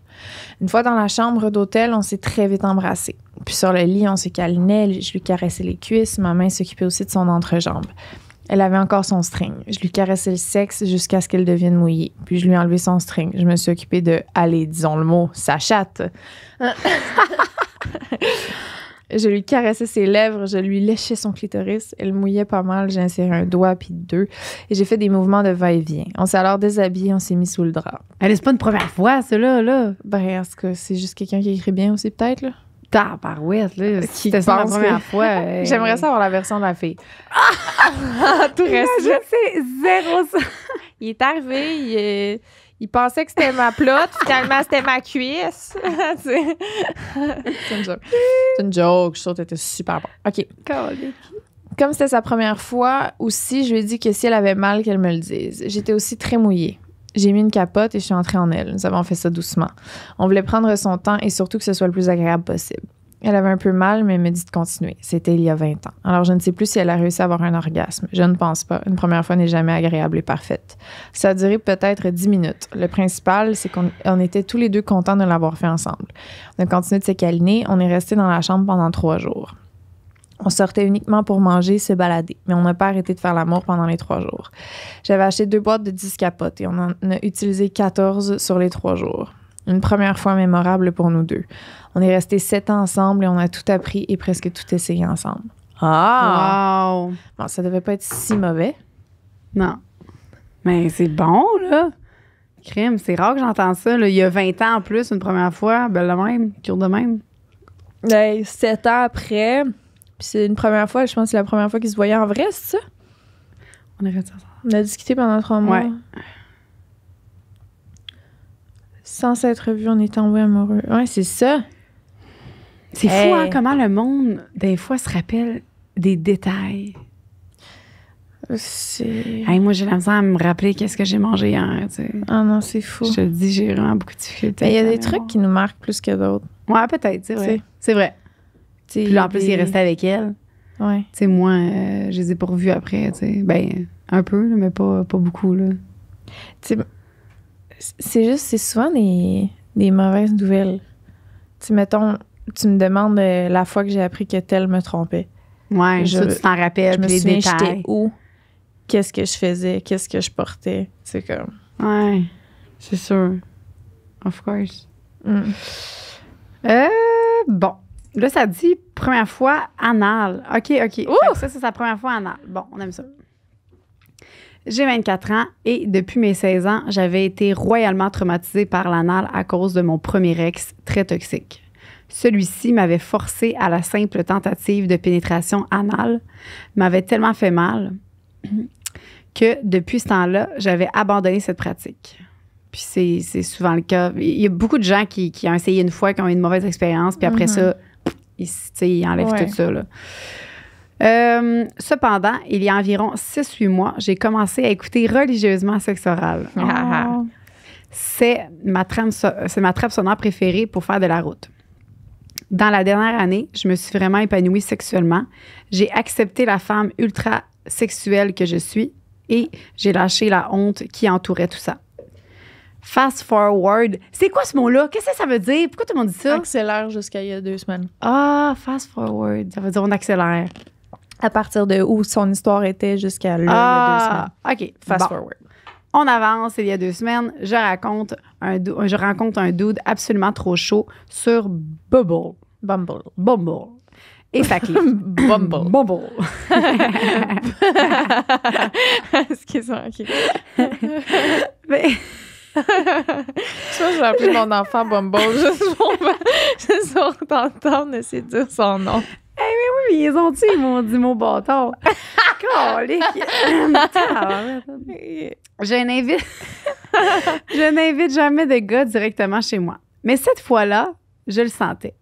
B: Une fois dans la chambre d'hôtel, on s'est très vite embrassés. Puis sur le lit, on se câlinait, je lui caressais les cuisses, ma main s'occupait aussi de son entrejambe. Elle avait encore son string. Je lui caressais le sexe jusqu'à ce qu'elle devienne mouillée. Puis je lui ai enlevé son string. Je me suis occupée de, allez, disons le mot, sa chatte. Je lui caressais ses lèvres, je lui léchais son clitoris. Elle mouillait pas mal, j'ai inséré un doigt puis 2 et j'ai fait des mouvements de va-et-vient. On s'est alors déshabillés, on s'est mis sous le drap.
A: C'est pas une première fois, ça, là.
B: Ben, en tout cas, c'est juste quelqu'un qui écrit bien aussi, peut-être, là.
A: Tabarouette, là.
B: Qui
A: C'était ça la
B: pense
A: première
B: que-
A: fois.
B: J'aimerais savoir la version de la fille. Tout
A: Je
B: reste.
A: sais, zéro ça.
B: Il est arrivé, il pensait que c'était ma plotte, finalement, c'était ma cuisse. C'est une joke. C'est une joke, je suis sûre que t'étais super bon. OK. Comme c'était sa première fois aussi, je lui ai dit que si elle avait mal, qu'elle me le dise. J'étais aussi très mouillée. J'ai mis une capote et je suis entrée en elle. Nous avons fait ça doucement. On voulait prendre son temps et surtout que ce soit le plus agréable possible. Elle avait un peu mal, mais elle me dit de continuer. C'était il y a 20 ans. Alors, je ne sais plus si elle a réussi à avoir un orgasme. Je ne pense pas. Une première fois n'est jamais agréable et parfaite. Ça a duré peut-être 10 minutes. Le principal, c'est qu'on était tous les deux contents de l'avoir fait ensemble. On a continué de se câliner. On est resté dans la chambre pendant 3 jours. On sortait uniquement pour manger, se balader. Mais on n'a pas arrêté de faire l'amour pendant les 3 jours. J'avais acheté 2 boîtes de 10 capotes et on en a utilisé 14 sur les 3 jours. Une première fois mémorable pour nous deux. On est restés 7 ans ensemble et on a tout appris et presque tout essayé ensemble. Ah!
A: Wow.
B: Bon, ça devait pas être si mauvais.
A: Non. Mais c'est bon, là. Crime, c'est rare que j'entends ça. Là. Il y a 20 ans en plus, une première fois, ben le même, cure de même.
B: 7 ans après, puis c'est une première fois, je pense que c'est la première fois qu'ils se voyaient en vrai, c'est ça?
A: On est resté ensemble.
B: On a discuté pendant 3 mois.
A: Ouais.
B: Sans s'être vus, on est tombés amoureux. Ouais, c'est ça.
A: C'est
B: Hey.
A: fou, hein, comment le monde, des fois, se rappelle des détails.
B: C'est...
A: Hey, moi, j'ai la misère à me rappeler qu'est-ce que j'ai mangé hier, tu sais.
B: Ah non, c'est fou.
A: Je te le dis, j'ai vraiment beaucoup de difficultés.
B: Mais il y a
A: avec
B: des
A: la
B: trucs
A: mémoire.
B: qui nous marquent plus que d'autres.
A: Ouais, peut-être, c'est vrai.
B: T'sais.
A: C'est vrai.
B: T'sais,
A: Puis là, en plus, il est
B: des-
A: resté avec elle.
B: Ouais.
A: Tu sais, moi, je les ai pas revus après, tu sais. Ben, un peu, là, mais pas beaucoup, là.
B: T'sais, c'est juste, c'est souvent des mauvaises nouvelles. Tu mettons, tu me demandes la fois que j'ai appris que tel me trompait.
A: Ouais,
B: Je-
A: ça, tu t'en rappelles,
B: Je me
A: puis les
B: souviens, j'étais
A: détails.
B: où, qu'est-ce que je faisais, qu'est-ce que je portais. C'est comme...
A: Ouais, c'est sûr. Of course.
B: Mm.
A: Bon. Là, ça dit première fois anal. OK. Fait que ça, c'est sa première fois anal. Bon, on aime ça. J'ai 24 ans et depuis mes 16 ans, j'avais été royalement traumatisée par l'anal à cause de mon premier ex très toxique. Celui-ci m'avait forcé à la simple tentative de pénétration anale, m'avait tellement fait mal que depuis ce temps-là, j'avais abandonné cette pratique. Puis c'est souvent le cas. Il y a beaucoup de gens qui ont essayé une fois, qui ont eu une mauvaise expérience, puis après ça, ils enlèvent
B: Ouais.
A: tout ça, là. Cependant, il y a environ 6-8 mois, j'ai commencé à écouter religieusement Sexe oral.
B: Ah.
A: C'est ma trame sonore préférée pour faire de la route. Dans la dernière année, je me suis vraiment épanouie sexuellement. J'ai accepté la femme ultra sexuelle que je suis et j'ai lâché la honte qui entourait tout ça. Fast forward. C'est quoi ce mot-là? Qu'est-ce que ça veut dire? Pourquoi tout le monde dit ça?
B: Accélère jusqu'à il y a 2 semaines.
A: Ah, fast forward. Ça veut dire on accélère.
B: À partir de où son histoire était jusqu'à là, il y a 2 semaines.
A: OK.
B: Fast
A: Bon.
B: forward.
A: On avance, il y a 2 semaines, je rencontre un dude absolument trop chaud sur Bumble. Et ça clique. Bumble.
B: Excuse-moi, OK.
A: Mais-
B: Je pense que je vais appeler mon enfant Bumble juste pour t'entendre essayer de dire son nom.
A: oui, ils ont dit, ils m'ont dit mon bâtard. Je n'invite jamais de gars directement chez moi. Mais cette fois-là, je le sentais.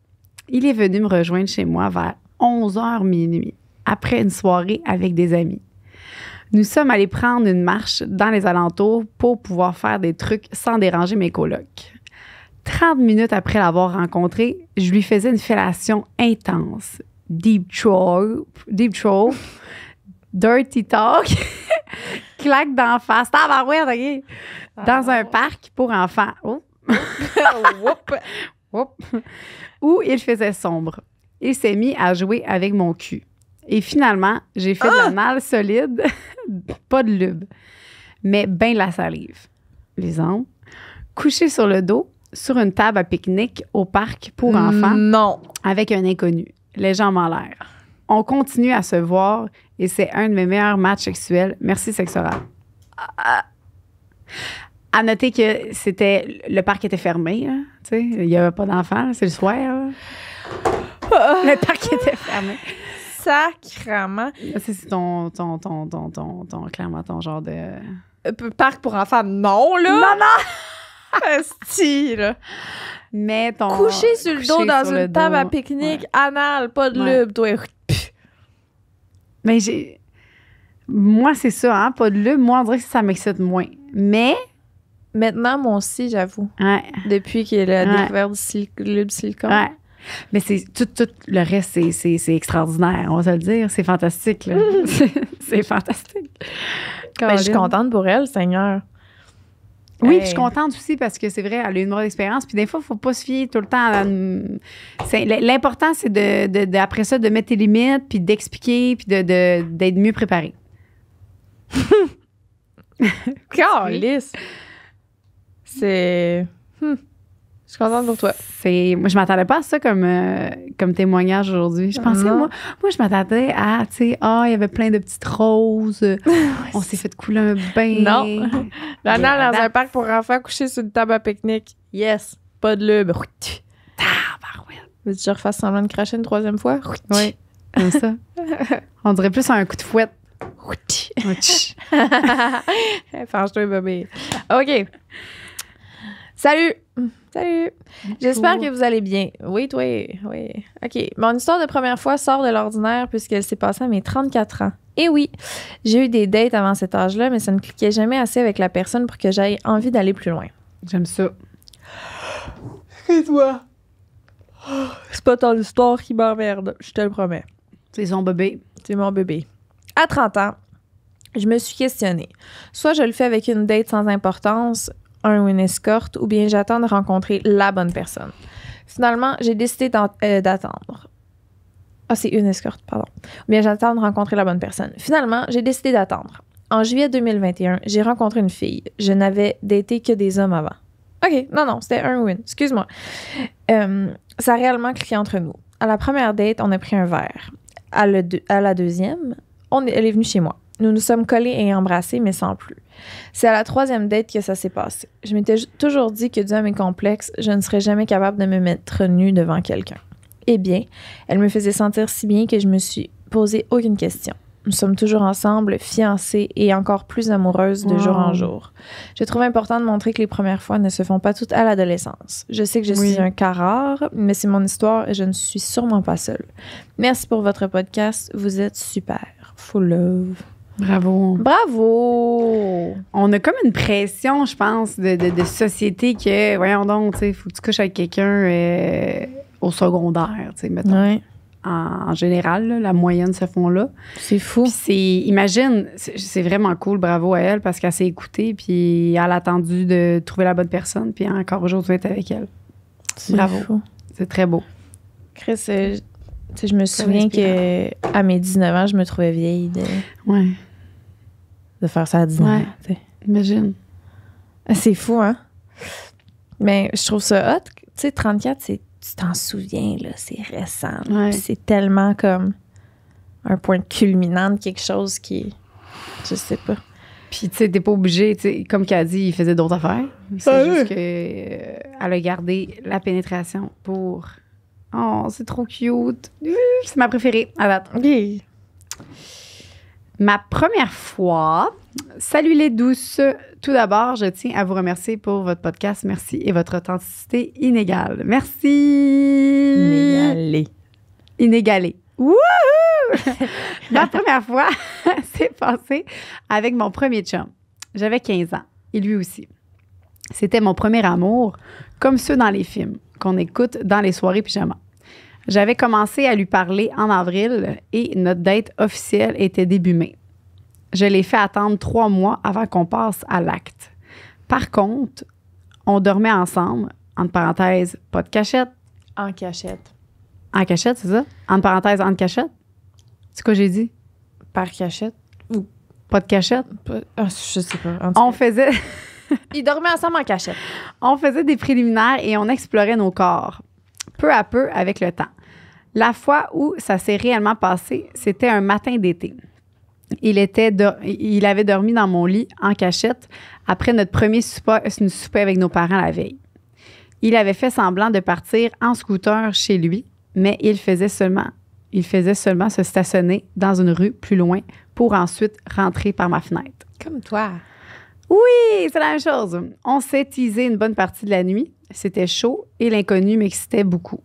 A: Il est venu me rejoindre chez moi vers 11h minuit, après une soirée avec des amis. Nous sommes allés prendre une marche dans les alentours pour pouvoir faire des trucs sans déranger mes colocs. 30 minutes après l'avoir rencontré, je lui faisais une fellation intense. Deep throat, dirty talk, claque d'en face, tabarouette, OK? Dans un parc pour enfants. Oh. Où il faisait sombre. Il s'est mis à jouer avec mon cul. Et finalement, j'ai fait de l'anal solide, pas de lube, mais ben de la salive. Les ongles. Couché sur le dos, sur une table à pique-nique au parc pour enfants.
B: Non.
A: Avec un inconnu, les jambes en l'air. On continue à se voir et c'est un de mes meilleurs matchs sexuels. Merci, Sexoral. À noter que le parc était fermé, hein, tu sais, il n'y avait pas d'enfants, c'est le soir. Là. Le parc était fermé.
B: Sacrement.
A: C'est clairement ton genre de...
B: Parc pour enfants, non, là. Non! Esti, là.
A: Mais ton...
B: Couché sur le dos dans une table à pique-nique, anal, pas de lube, toi.
A: Mais moi, c'est ça, hein, pas de lube. Moi, on dirait que ça m'excite moins. Mais...
B: Maintenant, moi aussi, j'avoue.
A: Ouais.
B: Depuis qu'il a découvert du lube silicone.
A: Ouais. Mais c'est tout le reste, c'est extraordinaire, on va se le dire. C'est fantastique, là. c'est fantastique.
B: Ben, je suis contente pour elle, Seigneur.
A: Oui, je suis contente aussi parce que c'est vrai, elle a eu une mauvaise expérience. Puis des fois, il ne faut pas se fier tout le temps à l'important, c'est après ça, de mettre tes limites, puis d'expliquer, puis d'être mieux préparé.
B: Calisse! C'est... Je suis contente pour toi.
A: Moi, je m'attendais pas à ça comme témoignage aujourd'hui. Je pensais, moi, je m'attendais à, tu sais, il y avait plein de petites roses. On s'est fait couler un bain.
B: Non. L'anal dans un parc pour enfants couché sur une table à pique-nique. Yes. Pas de lube. Veux-tu que je refasse semblant de cracher une troisième fois?
A: Oui. Comme ça. On dirait plus un coup de fouette.
B: Fange-toi, bébé. OK. Salut! J'espère que vous allez bien. Oui, toi, oui. OK. Mon histoire de première fois sort de l'ordinaire puisqu'elle s'est passée à mes 34 ans. Et oui, j'ai eu des dates avant cet âge-là, mais ça ne cliquait jamais assez avec la personne pour que j'aie envie d'aller plus loin.
A: J'aime ça.
B: Et toi? C'est pas ton histoire qui m'emmerde, je te le promets.
A: C'est son bébé.
B: C'est mon bébé. À 30 ans, je me suis questionnée. Soit je le fais avec une date sans importance, un ou une escorte, ou bien j'attends de rencontrer la bonne personne. Finalement, j'ai décidé d'attendre. Ah, c'est une escorte, pardon. Ou bien j'attends de rencontrer la bonne personne. Finalement, j'ai décidé d'attendre. En juillet 2021, j'ai rencontré une fille. Je n'avais daté que des hommes avant. OK, non, c'était un ou une. Excuse-moi. Ça a réellement cliqué entre nous. À la première date, on a pris un verre. À la deuxième, elle est venue chez moi. Nous nous sommes collés et embrassés, mais sans plus. C'est à la troisième date que ça s'est passé. Je m'étais toujours dit que dû à mes complexes, je ne serais jamais capable de me mettre nue devant quelqu'un. Eh bien, elle me faisait sentir si bien que je me suis posé aucune question. Nous sommes toujours ensemble, fiancés et encore plus amoureuses de jour en jour. Je trouve important de montrer que les premières fois ne se font pas toutes à l'adolescence. Je sais que je suis un cas rare, mais c'est mon histoire et je ne suis sûrement pas seule. Merci pour votre podcast. Vous êtes super. Full love.
A: Bravo.
B: Bravo!
A: On a comme une pression, je pense, de société que, voyons donc, tu sais, faut que tu couches avec quelqu'un au secondaire, tu sais, mettons.
B: Ouais.
A: En général, là, la moyenne se font là.
B: C'est fou.
A: Puis imagine, c'est vraiment cool, bravo à elle, parce qu'elle s'est écoutée, puis elle a attendu de trouver la bonne personne, puis encore aujourd'hui, elle est avec elle. Bravo.
B: Fou.
A: C'est très beau.
B: Chris, je me souviens qu'à mes 19 ans, je me trouvais vieille de faire ça à 19 ans. T'sais.
A: Imagine.
B: C'est fou, hein? Mais je trouve ça hot. Tu sais, 34, tu t'en souviens, là, c'est récent.
A: Ouais.
B: Puis c'est tellement comme un point culminant de quelque chose qui... Je sais pas.
A: Puis, tu sais, t'es pas obligé, tu sais, comme qu'elle dit, il faisait d'autres affaires. C'est juste qu'elle a gardé la pénétration pour... Oh, c'est trop cute. C'est ma préférée à date.
B: Okay.
A: Ma première fois. Salut les douces. Tout d'abord, je tiens à vous remercier pour votre podcast. Merci et votre authenticité inégale. Merci. Inégalée. Wouhou! Ma première fois s'est passée avec mon premier chum. J'avais 15 ans et lui aussi. C'était mon premier amour, comme ceux dans les films qu'on écoute dans les soirées pyjama. J'avais commencé à lui parler en avril et notre date officielle était début mai. Je l'ai fait attendre 3 mois avant qu'on passe à l'acte. Par contre, on dormait ensemble, entre parenthèses, pas de cachette.
B: En cachette.
A: En cachette, c'est ça? Entre parenthèses, en cachette? C'est quoi j'ai dit?
B: Par cachette? Ou
A: pas de cachette?
B: Je sais pas.
A: On faisait...
B: Ils dormaient ensemble en cachette.
A: On faisait des préliminaires et on explorait nos corps, peu à peu avec le temps. La fois où ça s'est réellement passé, c'était un matin d'été. Il avait dormi dans mon lit en cachette après notre premier souper avec nos parents la veille. Il avait fait semblant de partir en scooter chez lui, mais il faisait seulement se stationner dans une rue plus loin pour ensuite rentrer par ma fenêtre.
B: Comme toi.
A: Oui, c'est la même chose. On s'est teasé une bonne partie de la nuit. C'était chaud et l'inconnu m'excitait beaucoup.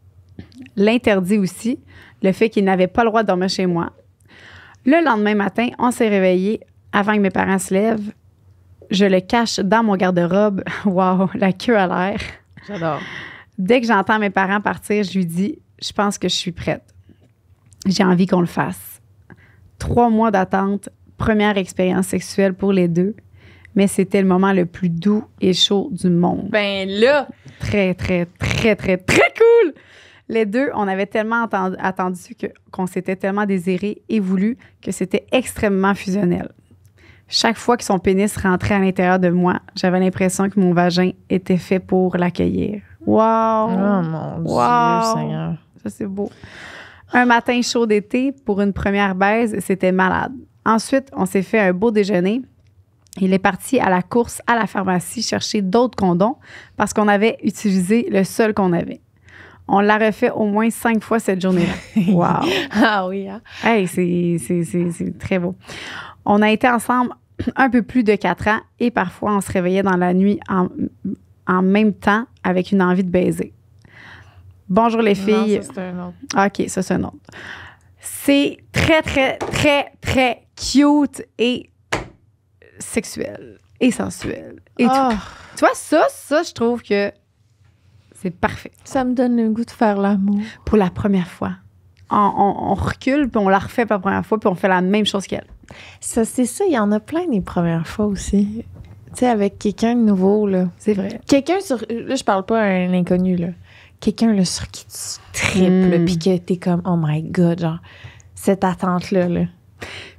A: L'interdit aussi, le fait qu'il n'avait pas le droit de dormir chez moi. Le lendemain matin, on s'est réveillé avant que mes parents se lèvent. Je le cache dans mon garde-robe. Wow, la queue à l'air.
B: J'adore.
A: Dès que j'entends mes parents partir, je lui dis « Je pense que je suis prête. J'ai envie qu'on le fasse. » 3 mois d'attente, première expérience sexuelle pour les deux, mais c'était le moment le plus doux et chaud du monde.
B: Ben là!
A: Très, très, très, très, très cool! Les deux, on avait tellement attendu qu'on s'était tellement désiré et voulu que c'était extrêmement fusionnel. Chaque fois que son pénis rentrait à l'intérieur de moi, j'avais l'impression que mon vagin était fait pour l'accueillir. Wow!
B: Oh mon Dieu, Seigneur.
A: Ça, c'est beau. Un matin chaud d'été, pour une première baise, c'était malade. Ensuite, on s'est fait un beau déjeuner. Il est parti à la course à la pharmacie chercher d'autres condoms parce qu'on avait utilisé le seul qu'on avait. On l'a refait au moins 5 fois cette journée-là. Wow!
B: Ah oui, hein?
A: Hey, c'est très beau. On a été ensemble un peu plus de 4 ans et parfois on se réveillait dans la nuit en même temps avec une envie de baiser. Bonjour les filles.
B: Non, ça, c'est un autre.
A: OK, ça, c'est un autre. C'est très, très, très, très cute et sexuel et sensuel. Et tout. Tu vois, ça, je trouve que c'est parfait.
B: Ça me donne le goût de faire l'amour.
A: Pour la première fois. On recule, puis on la refait pour la première fois, puis on fait la même chose qu'elle.
B: Ça, c'est ça. Il y en a plein des premières fois aussi. Tu sais, avec quelqu'un de nouveau, là.
A: C'est vrai.
B: Quelqu'un sur... Là, je parle pas à un inconnu, là. Quelqu'un, là, sur qui tu triples, puis que t'es comme, oh my God, genre, cette attente-là, là.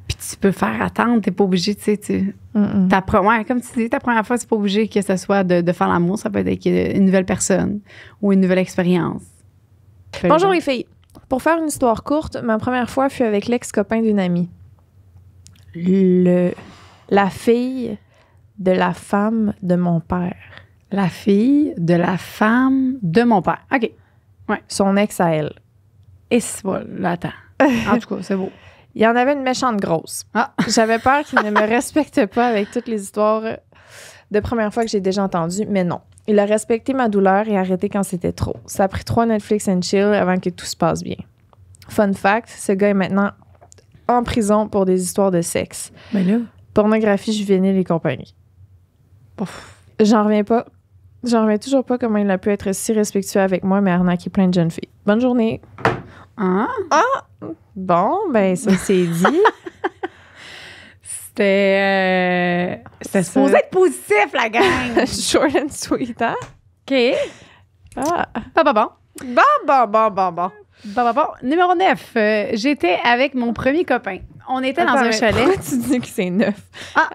A: Puis tu peux faire attendre, t'es pas obligé, tu sais, ouais, comme tu dis, ta première fois, c'est pas obligé que ce soit de faire l'amour, ça peut être avec une nouvelle personne ou une nouvelle expérience.
B: Bonjour les filles. Pour faire une histoire courte, ma première fois fut avec l'ex-copain d'une amie. La fille de la femme de mon père.
A: La fille de la femme de mon père. OK. Ouais.
B: Son ex à elle.
A: Et c'est bon, là, attends. En tout cas, c'est beau.
B: Il y en avait une méchante grosse.
A: Ah.
B: J'avais peur qu'il ne me respecte pas avec toutes les histoires de première fois que j'ai déjà entendues, mais non. Il a respecté ma douleur et arrêté quand c'était trop. Ça a pris 3 Netflix and chill avant que tout se passe bien. Fun fact, ce gars est maintenant en prison pour des histoires de sexe.
A: Mais là...
B: Pornographie juvénile et compagnie.
A: Ouf.
B: J'en reviens toujours pas comment il a pu être si respectueux avec moi, mais arnaquer plein de jeunes filles. Bonne journée.
A: Ah!
B: Bon, ben ça, c'est dit.
A: C'était supposé être positif, la gang!
B: Short and sweet, hein?
A: OK.
B: Ah.
A: Bon.
B: Bon.
A: Numéro 9. J'étais avec mon premier copain. On était dans un chalet.
B: Pourquoi tu dis que c'est 9?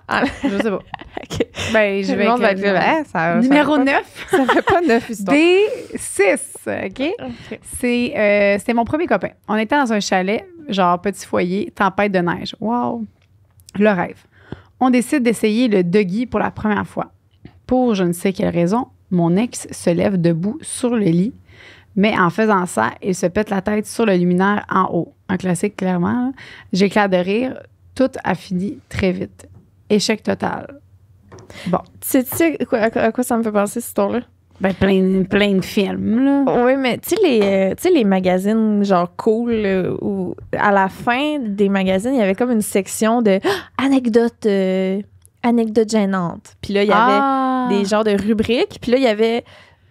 A: Ah, je sais pas.
B: OK.
A: Ben, je vais
B: ça
A: numéro 9.
B: Ça fait pas 9 histoires.
A: D6, OK? C'était mon premier copain. On était dans un chalet, genre petit foyer, tempête de neige. Wow! Le rêve. On décide d'essayer le doggy pour la première fois. Pour je ne sais quelle raison, mon ex se lève debout sur le lit, mais en faisant ça, il se pète la tête sur le luminaire en haut. Un classique, clairement. Là. J'éclate de rire. tout a fini très vite. Échec total. Bon.
B: Tu sais à quoi ça me fait penser, cette histoire-là?
A: Ben, plein de films, là.
B: Oui, mais tu sais, les magazines genre cool, où à la fin des magazines, il y avait comme une section de anecdotes gênantes. Puis là, il y avait des genres de rubriques. Puis là, il y avait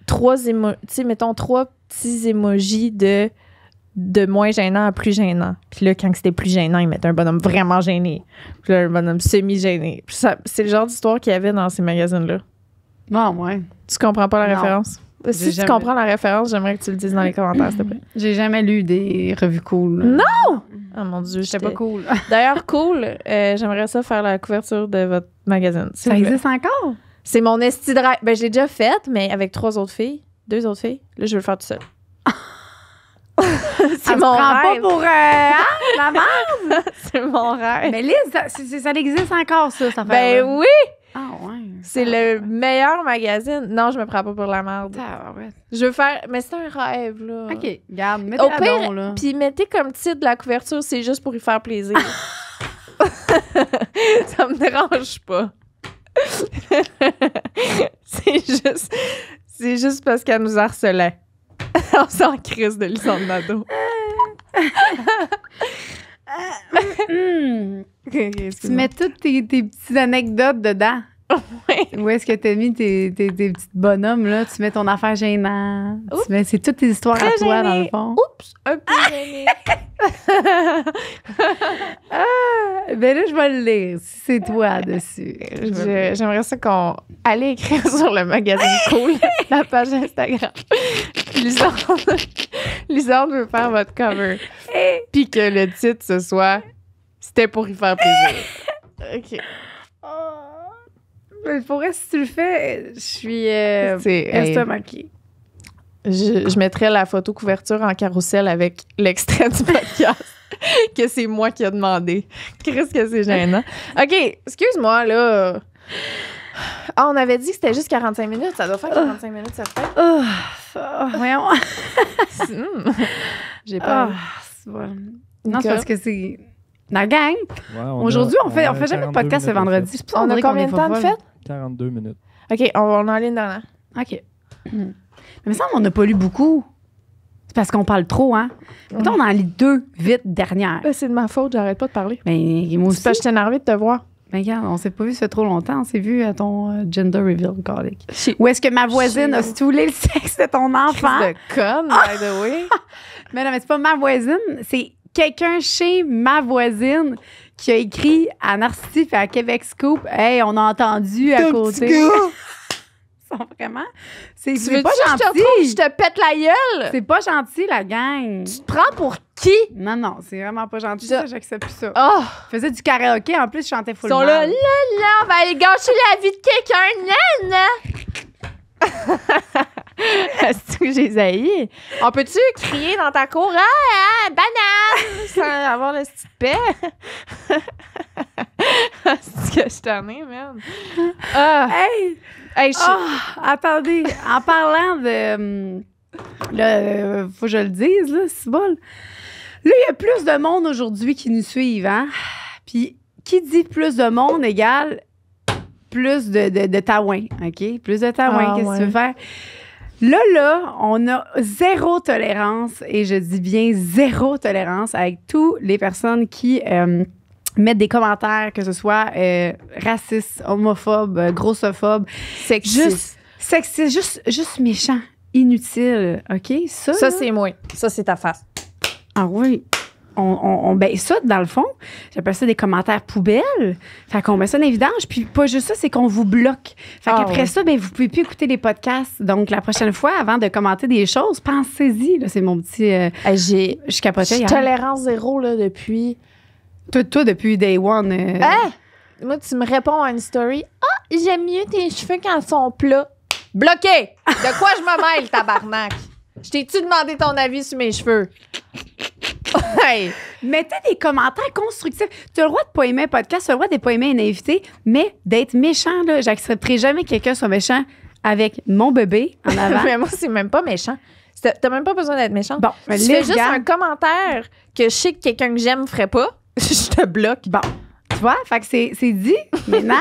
B: trois petits emojis de moins gênant à plus gênant. Puis là, quand c'était plus gênant, ils mettaient un bonhomme vraiment gêné. Puis là, un bonhomme semi-gêné. Puis ça, c'est le genre d'histoire qu'il y avait dans ces magazines-là.
A: Bon, ouais.
B: Tu comprends pas la
A: Non.
B: référence? Si tu comprends la référence, j'aimerais que tu le dises dans les commentaires, s'il te plaît.
A: J'ai jamais lu des revues cool. Là.
B: Non! Oh mon Dieu,
A: J'étais pas cool.
B: D'ailleurs, cool, j'aimerais ça faire la couverture de votre magazine.
A: Ça existe encore?
B: C'est mon esti de rêve. Ben, je l'ai déjà faite, mais avec 2 autres filles. Là, je veux le faire tout seul. C'est mon rêve.
A: Pas pour la merde.
B: C'est mon rêve.
A: Mais Liz, ça existe encore, ça
B: Ben
A: affaire-là.
B: oui!
A: Ah ouais.
B: C'est le meilleur magazine. Non, je me prends pas pour la merde.
A: Ouais.
B: Je veux faire... Mais c'est un rêve, là.
A: OK, regarde,
B: Au
A: mettez-la
B: pire,
A: donc, là.
B: puis mettez comme titre de la couverture, c'est juste pour y faire plaisir. Ça me dérange pas. C'est juste parce qu'elle nous harcelait. On s'en crise de Lisande Nadeau.
A: Tu mets toutes tes petites anecdotes dedans.
B: Oui.
A: Où est-ce que t'as mis tes petits bonhommes, là? Tu mets ton affaire gênante. C'est toutes tes histoires
B: Très
A: à toi,
B: gênée.
A: dans le fond.
B: Oups, un peu gêné.
A: Ben là, je vais le lire, si c'est toi dessus.
B: J'aimerais ça qu'on allait écrire sur le magazine Cool, la page Instagram. Lisande veut faire votre cover. Puis que le titre, ce soit « C'était pour y faire plaisir ». OK.
A: Mais pour vrai, si tu le fais, je suis
B: Hey,
A: estomaquée.
B: je mettrais la photo couverture en carrousel avec l'extrait du podcast que c'est moi qui a demandé. Qu'est-ce que c'est gênant. OK, excuse-moi, là. Ah, on avait dit que c'était juste 45 minutes. Ça doit faire 45 minutes, ça fait.
A: Voyons.
B: J'ai pas.
A: C'est bon. Non, c'est parce que c'est... La gang,
D: Ouais,
A: aujourd'hui, on fait jamais de podcast le vendredi. C'est pour ça
B: On a
A: dirait qu'on
B: combien
A: est
B: de temps de
A: folle.
B: fête?
D: 42 minutes.
B: OK, on en a une dernière.
A: OK. Mais il me semble qu'on n'a pas lu beaucoup. C'est parce qu'on parle trop, hein? Mettons, on en lit 2 vite dernières.
B: C'est de ma faute, j'arrête pas de parler.
A: Ben, moi aussi.
B: C'est parce que je suis énervée de te voir.
A: Ben, regarde, on s'est pas vu ça fait trop longtemps. On s'est vu à ton gender reveal, colique. Où est-ce que ma voisine a stoulé le sexe de ton enfant?
B: De conne, by the way.
A: Mais non, mais c'est pas ma voisine. C'est quelqu'un chez ma voisine qui a écrit à Narcisse et à Québec Scoop. Hey, on a entendu à côté. Ils sont vraiment. C'est pas gentil.
B: Je te pète la gueule.
A: C'est pas gentil, la gang.
B: Tu te prends pour qui?
A: Non, c'est vraiment pas gentil. Ça, j'accepte plus ça.
B: Oh!
A: Je faisais du karaoké, en plus, je chantais full
B: Ils sont
A: mal.
B: là, on va aller gâcher la vie de quelqu'un, Est-ce que j'ai zaï? On peut-tu crier dans ta cour? Ah, banane! Sans avoir le petit paix? Est-ce que je t'en ai, man? Ah!
A: Hey, attendez, en parlant de... là, faut que je le dise, là, c'est bon. Là, il y a plus de monde aujourd'hui qui nous suivent, hein? Puis, qui dit plus de monde égale plus de taouin, OK? Plus de taouin, qu'est-ce que tu veux faire? Là, on a 0 tolérance, et je dis bien 0 tolérance avec toutes les personnes qui mettent des commentaires, que ce soit racistes, homophobes, grossophobes,
B: Sexiste.
A: juste méchant, inutile, OK? Ça,
B: Ça,
A: là,
B: c'est moi. Ça, c'est ta face.
A: ah oui. Ben ça, dans le fond, j'appelle ça des commentaires poubelles. Fait qu'on met ça en évidence. Puis pas juste ça, c'est qu'on vous bloque. Fait qu'après ça, ben vous pouvez plus écouter les podcasts. Donc, la prochaine fois, avant de commenter des choses, pensez-y. Là, c'est mon petit... je capotais hier.
B: Tolérance 0, là, depuis...
A: Toi, depuis day one...
B: Hein? Moi, tu me réponds à une story. Ah, j'aime mieux tes cheveux quand ils sont plats. Bloqué! De quoi je me mêle, tabarnak? Je t'ai-tu demandé ton avis sur mes cheveux? Hey.
A: Mettez des commentaires constructifs. Tu as le droit de pas aimer un podcast, tu as le droit de pas aimer un invité, mais d'être méchant, là, j'accepterai jamais que quelqu'un soit méchant avec mon bébé en avant.
B: Mais moi, c'est même pas méchant. T'as même pas besoin d'être méchant.
A: Bon, mais
B: tu
A: là,
B: fais juste un commentaire que je sais que quelqu'un que j'aime ferait pas. Je te bloque.
A: Bon. vois? Fait que c'est dit. Maintenant,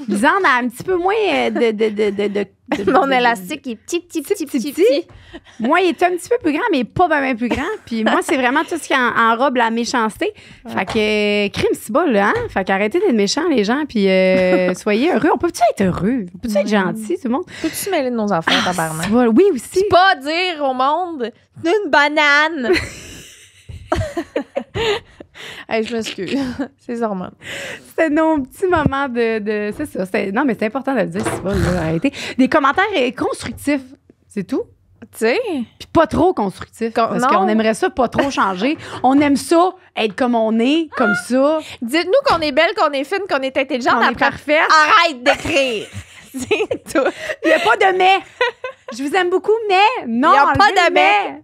A: Lisanne a un petit peu moins de
B: Mon élastique est petit.
A: Moi, il est un petit peu plus grand, mais pas bien plus grand. Puis moi, c'est vraiment tout ce qui enrobe la méchanceté. Fait que, crime, c'est bas, là, hein? Fait qu'arrêtez d'être méchants, les gens, puis soyez heureux. On peut-tu être heureux? On peut-tu être gentil, tout le monde?
B: Peux-tu mêler de nos affaires, tabarnak?
A: Oui, aussi.
B: C'est pas dire au monde une banane. Hey, je m'excuse. C'est les hormones.
A: C'était nos petits moments de c'est ça. Non, mais c'est important de le dire, c'est pas, là, arrêtez. Des commentaires constructifs, c'est tout.
B: Tu sais?
A: Puis pas trop constructifs. Parce qu'on aimerait ça pas trop changer. On aime ça, être comme on est, comme ça.
B: Dites-nous qu'on est belle, qu'on est fine, qu'on est intelligente.
A: On est parfaite.
B: Arrête d'écrire. C'est tout.
A: Il n'y a pas de mais. Je vous aime beaucoup, mais non,
B: il n'y a pas de mais.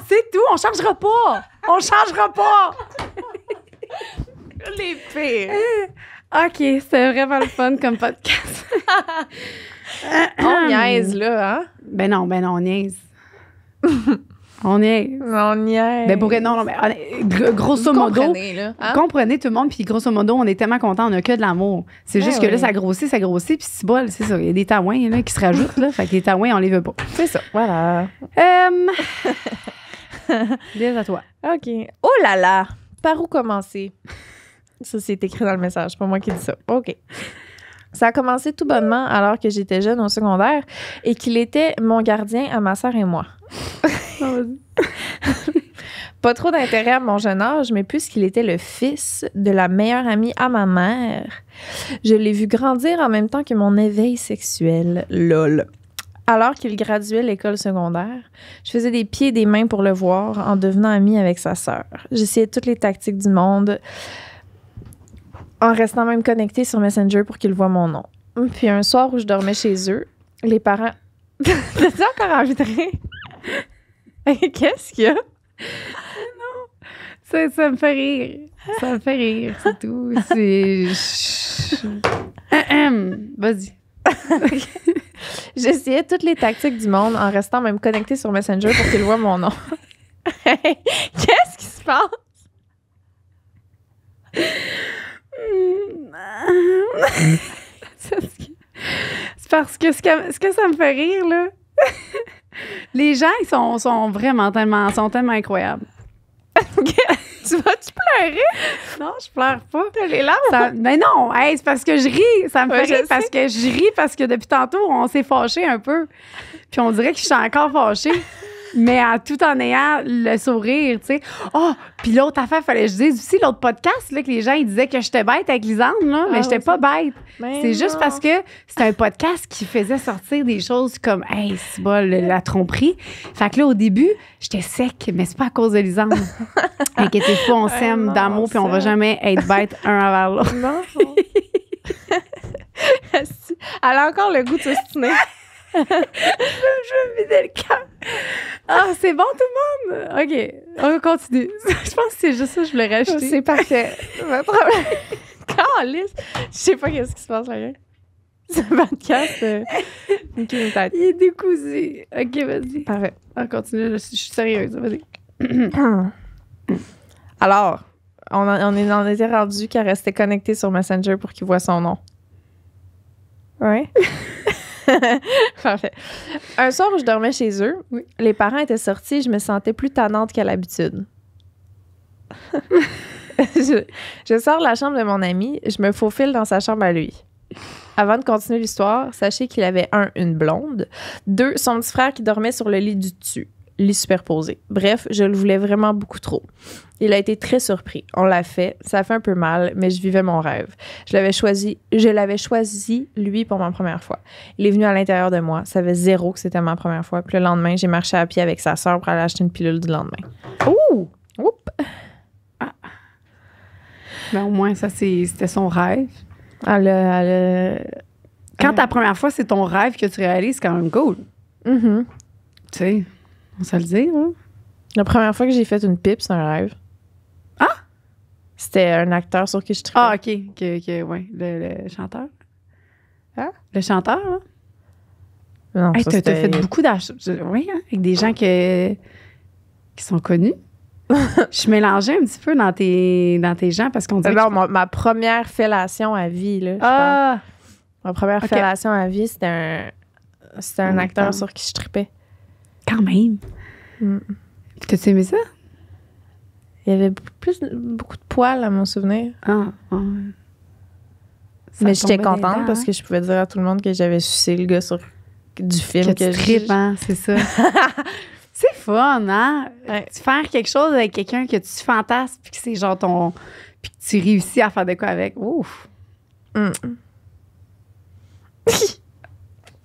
A: C'est tout, on changera pas. On changera pas.
B: Les pires.
A: OK, c'était vraiment le fun comme podcast.
B: On niaise, là, hein?
A: Ben non, on niaise. On niaise.
B: On niaise.
A: Ben pour non, mais grosso modo, comprenez tout le monde, puis grosso modo, on est tellement contents, on a que de l'amour. C'est juste que là, ça grossit, puis c'est bol, c'est ça. Il y a des taouins là, qui se rajoutent, là. Fait que les taouins, on les veut pas.
B: C'est ça, voilà.
A: Dis à toi.
B: OK. Oh là là! Par où commencer? Ça, c'est écrit dans le message, c'est pas moi qui dis ça. OK. Ça a commencé tout bonnement alors que j'étais jeune au secondaire et qu'il était mon gardien à ma sœur et moi. Pas trop d'intérêt à mon jeune âge, mais puisqu'il était le fils de la meilleure amie à ma mère, je l'ai vu grandir en même temps que mon éveil sexuel. Lol. Alors qu'il graduait l'école secondaire, je faisais des pieds et des mains pour le voir en devenant amie avec sa sœur. J'essayais toutes les tactiques du monde en restant même connectée sur Messenger pour qu'il voie mon nom. Puis un soir où je dormais chez eux, les parents... T'as-tu encore envie de rire? Qu'est-ce qu'il y a?
A: Non. Ça me fait rire. Ça me fait rire, c'est tout. Vas-y.
B: J'essayais toutes les tactiques du monde en restant même connectée sur Messenger pour qu'il voie mon nom. Qu'est-ce qui se passe?
A: C'est parce que ce que ça me fait rire, là, les gens, ils sont vraiment tellement incroyables.
B: Tu vas-tu pleurer?
A: Non, je pleure pas.
B: T'as les larmes?
A: Mais non, hey, c'est parce que je ris. Ça me fait rire parce que je ris parce que depuis tantôt, on s'est fâchés un peu. Puis on dirait que je suis encore fâchée. Mais tout en ayant le sourire, tu sais. Oh, puis l'autre affaire, fallait que je dise aussi, l'autre podcast, là, que les gens, ils disaient que j'étais bête avec Lisanne, là, mais j'étais pas bête. C'est juste parce que c'est un podcast qui faisait sortir des choses comme, hey, c'est bon, la tromperie. Fait que là, au début, j'étais sec, mais c'est pas à cause de Lisanne. Inquiétez-vous, on s'aime d'amour, puis on va jamais être bête un envers l'autre.
B: Non. Elle a encore le goût de s'ostiner.
A: Je veux vider le cœur. Ah, c'est bon tout le monde? OK, on continue. Je pense que c'est juste ça que je voulais rajouter.
B: C'est parfait. Calice. Je sais pas qu'est-ce qui se passe là. Ce podcast. OK, une tête.
A: Il est décousu. OK, vas-y.
B: Parfait.
A: On continue. Je suis sérieuse. Vas-y.
B: Alors, on était rendu qu'elle restait connectée sur Messenger pour qu'il voit son nom. Ouais. Parfait. Un soir où je dormais chez eux, les parents étaient sortis et je me sentais plus tannante qu'à l'habitude. je sors de la chambre de mon ami, je me faufile dans sa chambre à lui. Avant de continuer l'histoire, sachez qu'il avait une blonde, 2, son petit frère qui dormait sur le lit du dessus. Lit superposé. Bref, je le voulais vraiment beaucoup trop. Il a été très surpris. On l'a fait. Ça a fait un peu mal, mais je vivais mon rêve. Je l'avais choisi, lui, pour ma première fois. Il est venu à l'intérieur de moi. Ça fait 0 que c'était ma première fois. Puis le lendemain, j'ai marché à pied avec sa sœur pour aller acheter une pilule du lendemain.
A: Ouh!
B: Oups!
A: Ah. Ben, au moins, ça, c'était son rêve. Quand ta première fois, c'est ton rêve que tu réalises, c'est quand même cool.
B: Mm-hmm.
A: Tu sais, on se le dit, hein?
B: La première fois que j'ai fait une pipe, c'est un rêve.
A: Ah?
B: C'était un acteur sur qui je trippais.
A: Ah, OK. Ouais. Le chanteur.
B: Hein?
A: Le chanteur, là?
B: Non,
A: hey,
B: ça,
A: t'as fait beaucoup d'achats. Oui, hein? Avec des gens qui sont connus. Je suis mélangée un petit peu dans tes gens parce qu'on dirait
B: Non, ma première fellation à vie, là.
A: Ah!
B: Ma première
A: Ok.
B: fellation à vie, c'était un acteur
A: acteur.
B: sur qui je tripais.
A: Quand même.
B: Mm.
A: Puis t'as-tu aimé ça?
B: Il y avait beaucoup de poils à mon souvenir.
A: Ah, ouais. Ça
B: Mais j'étais
A: tombait des
B: contente
A: dents,
B: parce que je pouvais dire à tout le monde que j'avais sucé le gars du film.
A: que tu tripes, hein, c'est ça. C'est fun, hein?
B: Ouais.
A: Faire quelque chose avec quelqu'un que tu fantasmes puis que c'est genre ton... puis que tu réussis à faire de quoi avec. Ouf!
B: Mm.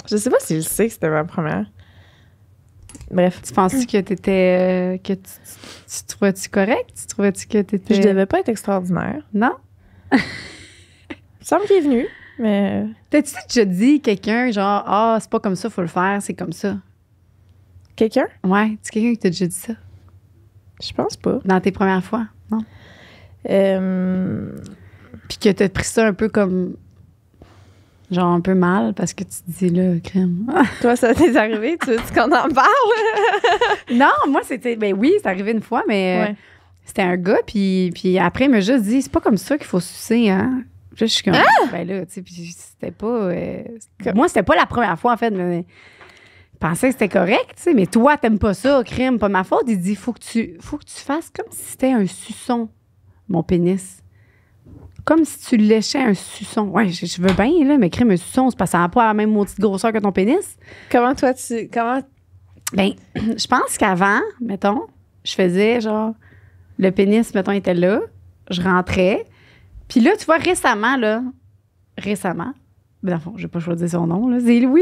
B: Je sais pas si je sais que c'était ma première. Bref.
A: Tu penses-tu que t'étais... que tu trouvais-tu correct? Tu trouvais-tu que t'étais...
B: Je devais pas être extraordinaire.
A: Non?
B: Il me semble qu'il est venu, mais...
A: T'as-tu déjà dit quelqu'un genre « Ah, c'est pas comme ça, faut le faire, c'est comme ça.
B: Quelqu'un? »
A: Ouais, c'est quelqu'un qui t'a déjà dit ça
B: Je pense pas.
A: dans tes premières fois, non? Puis que t'as pris ça un peu comme... genre un peu mal parce que tu te dis là, crème.
B: Toi, ça t'est arrivé? Tu veux qu'on en parle?
A: Non, moi, c'était... Ben oui, c'est arrivé une fois, mais
B: Ouais.
A: c'était un gars, puis après, il m'a juste dit, c'est pas comme ça qu'il faut sucer, hein? Puis là, je suis comme, ben là, tu sais, puis c'était pas... moi, c'était pas la première fois, en fait, mais je pensais que c'était correct, tu sais, mais toi, t'aimes pas ça, crime, pas ma faute. Il dit, faut que tu fasses comme si c'était un suçon, mon pénis. Comme si tu léchais un suçon. Ouais, je veux bien, là, mais crime, un suçon, c'est parce que ça n'a pas la même maudite grosseur que ton pénis.
B: Comment...
A: Ben, je pense qu'avant, mettons, je faisais genre, le pénis, mettons, était là, je rentrais. Puis là, tu vois, récemment, ben, dans le fond, je vais pas choisir son nom, là, c'est Louis.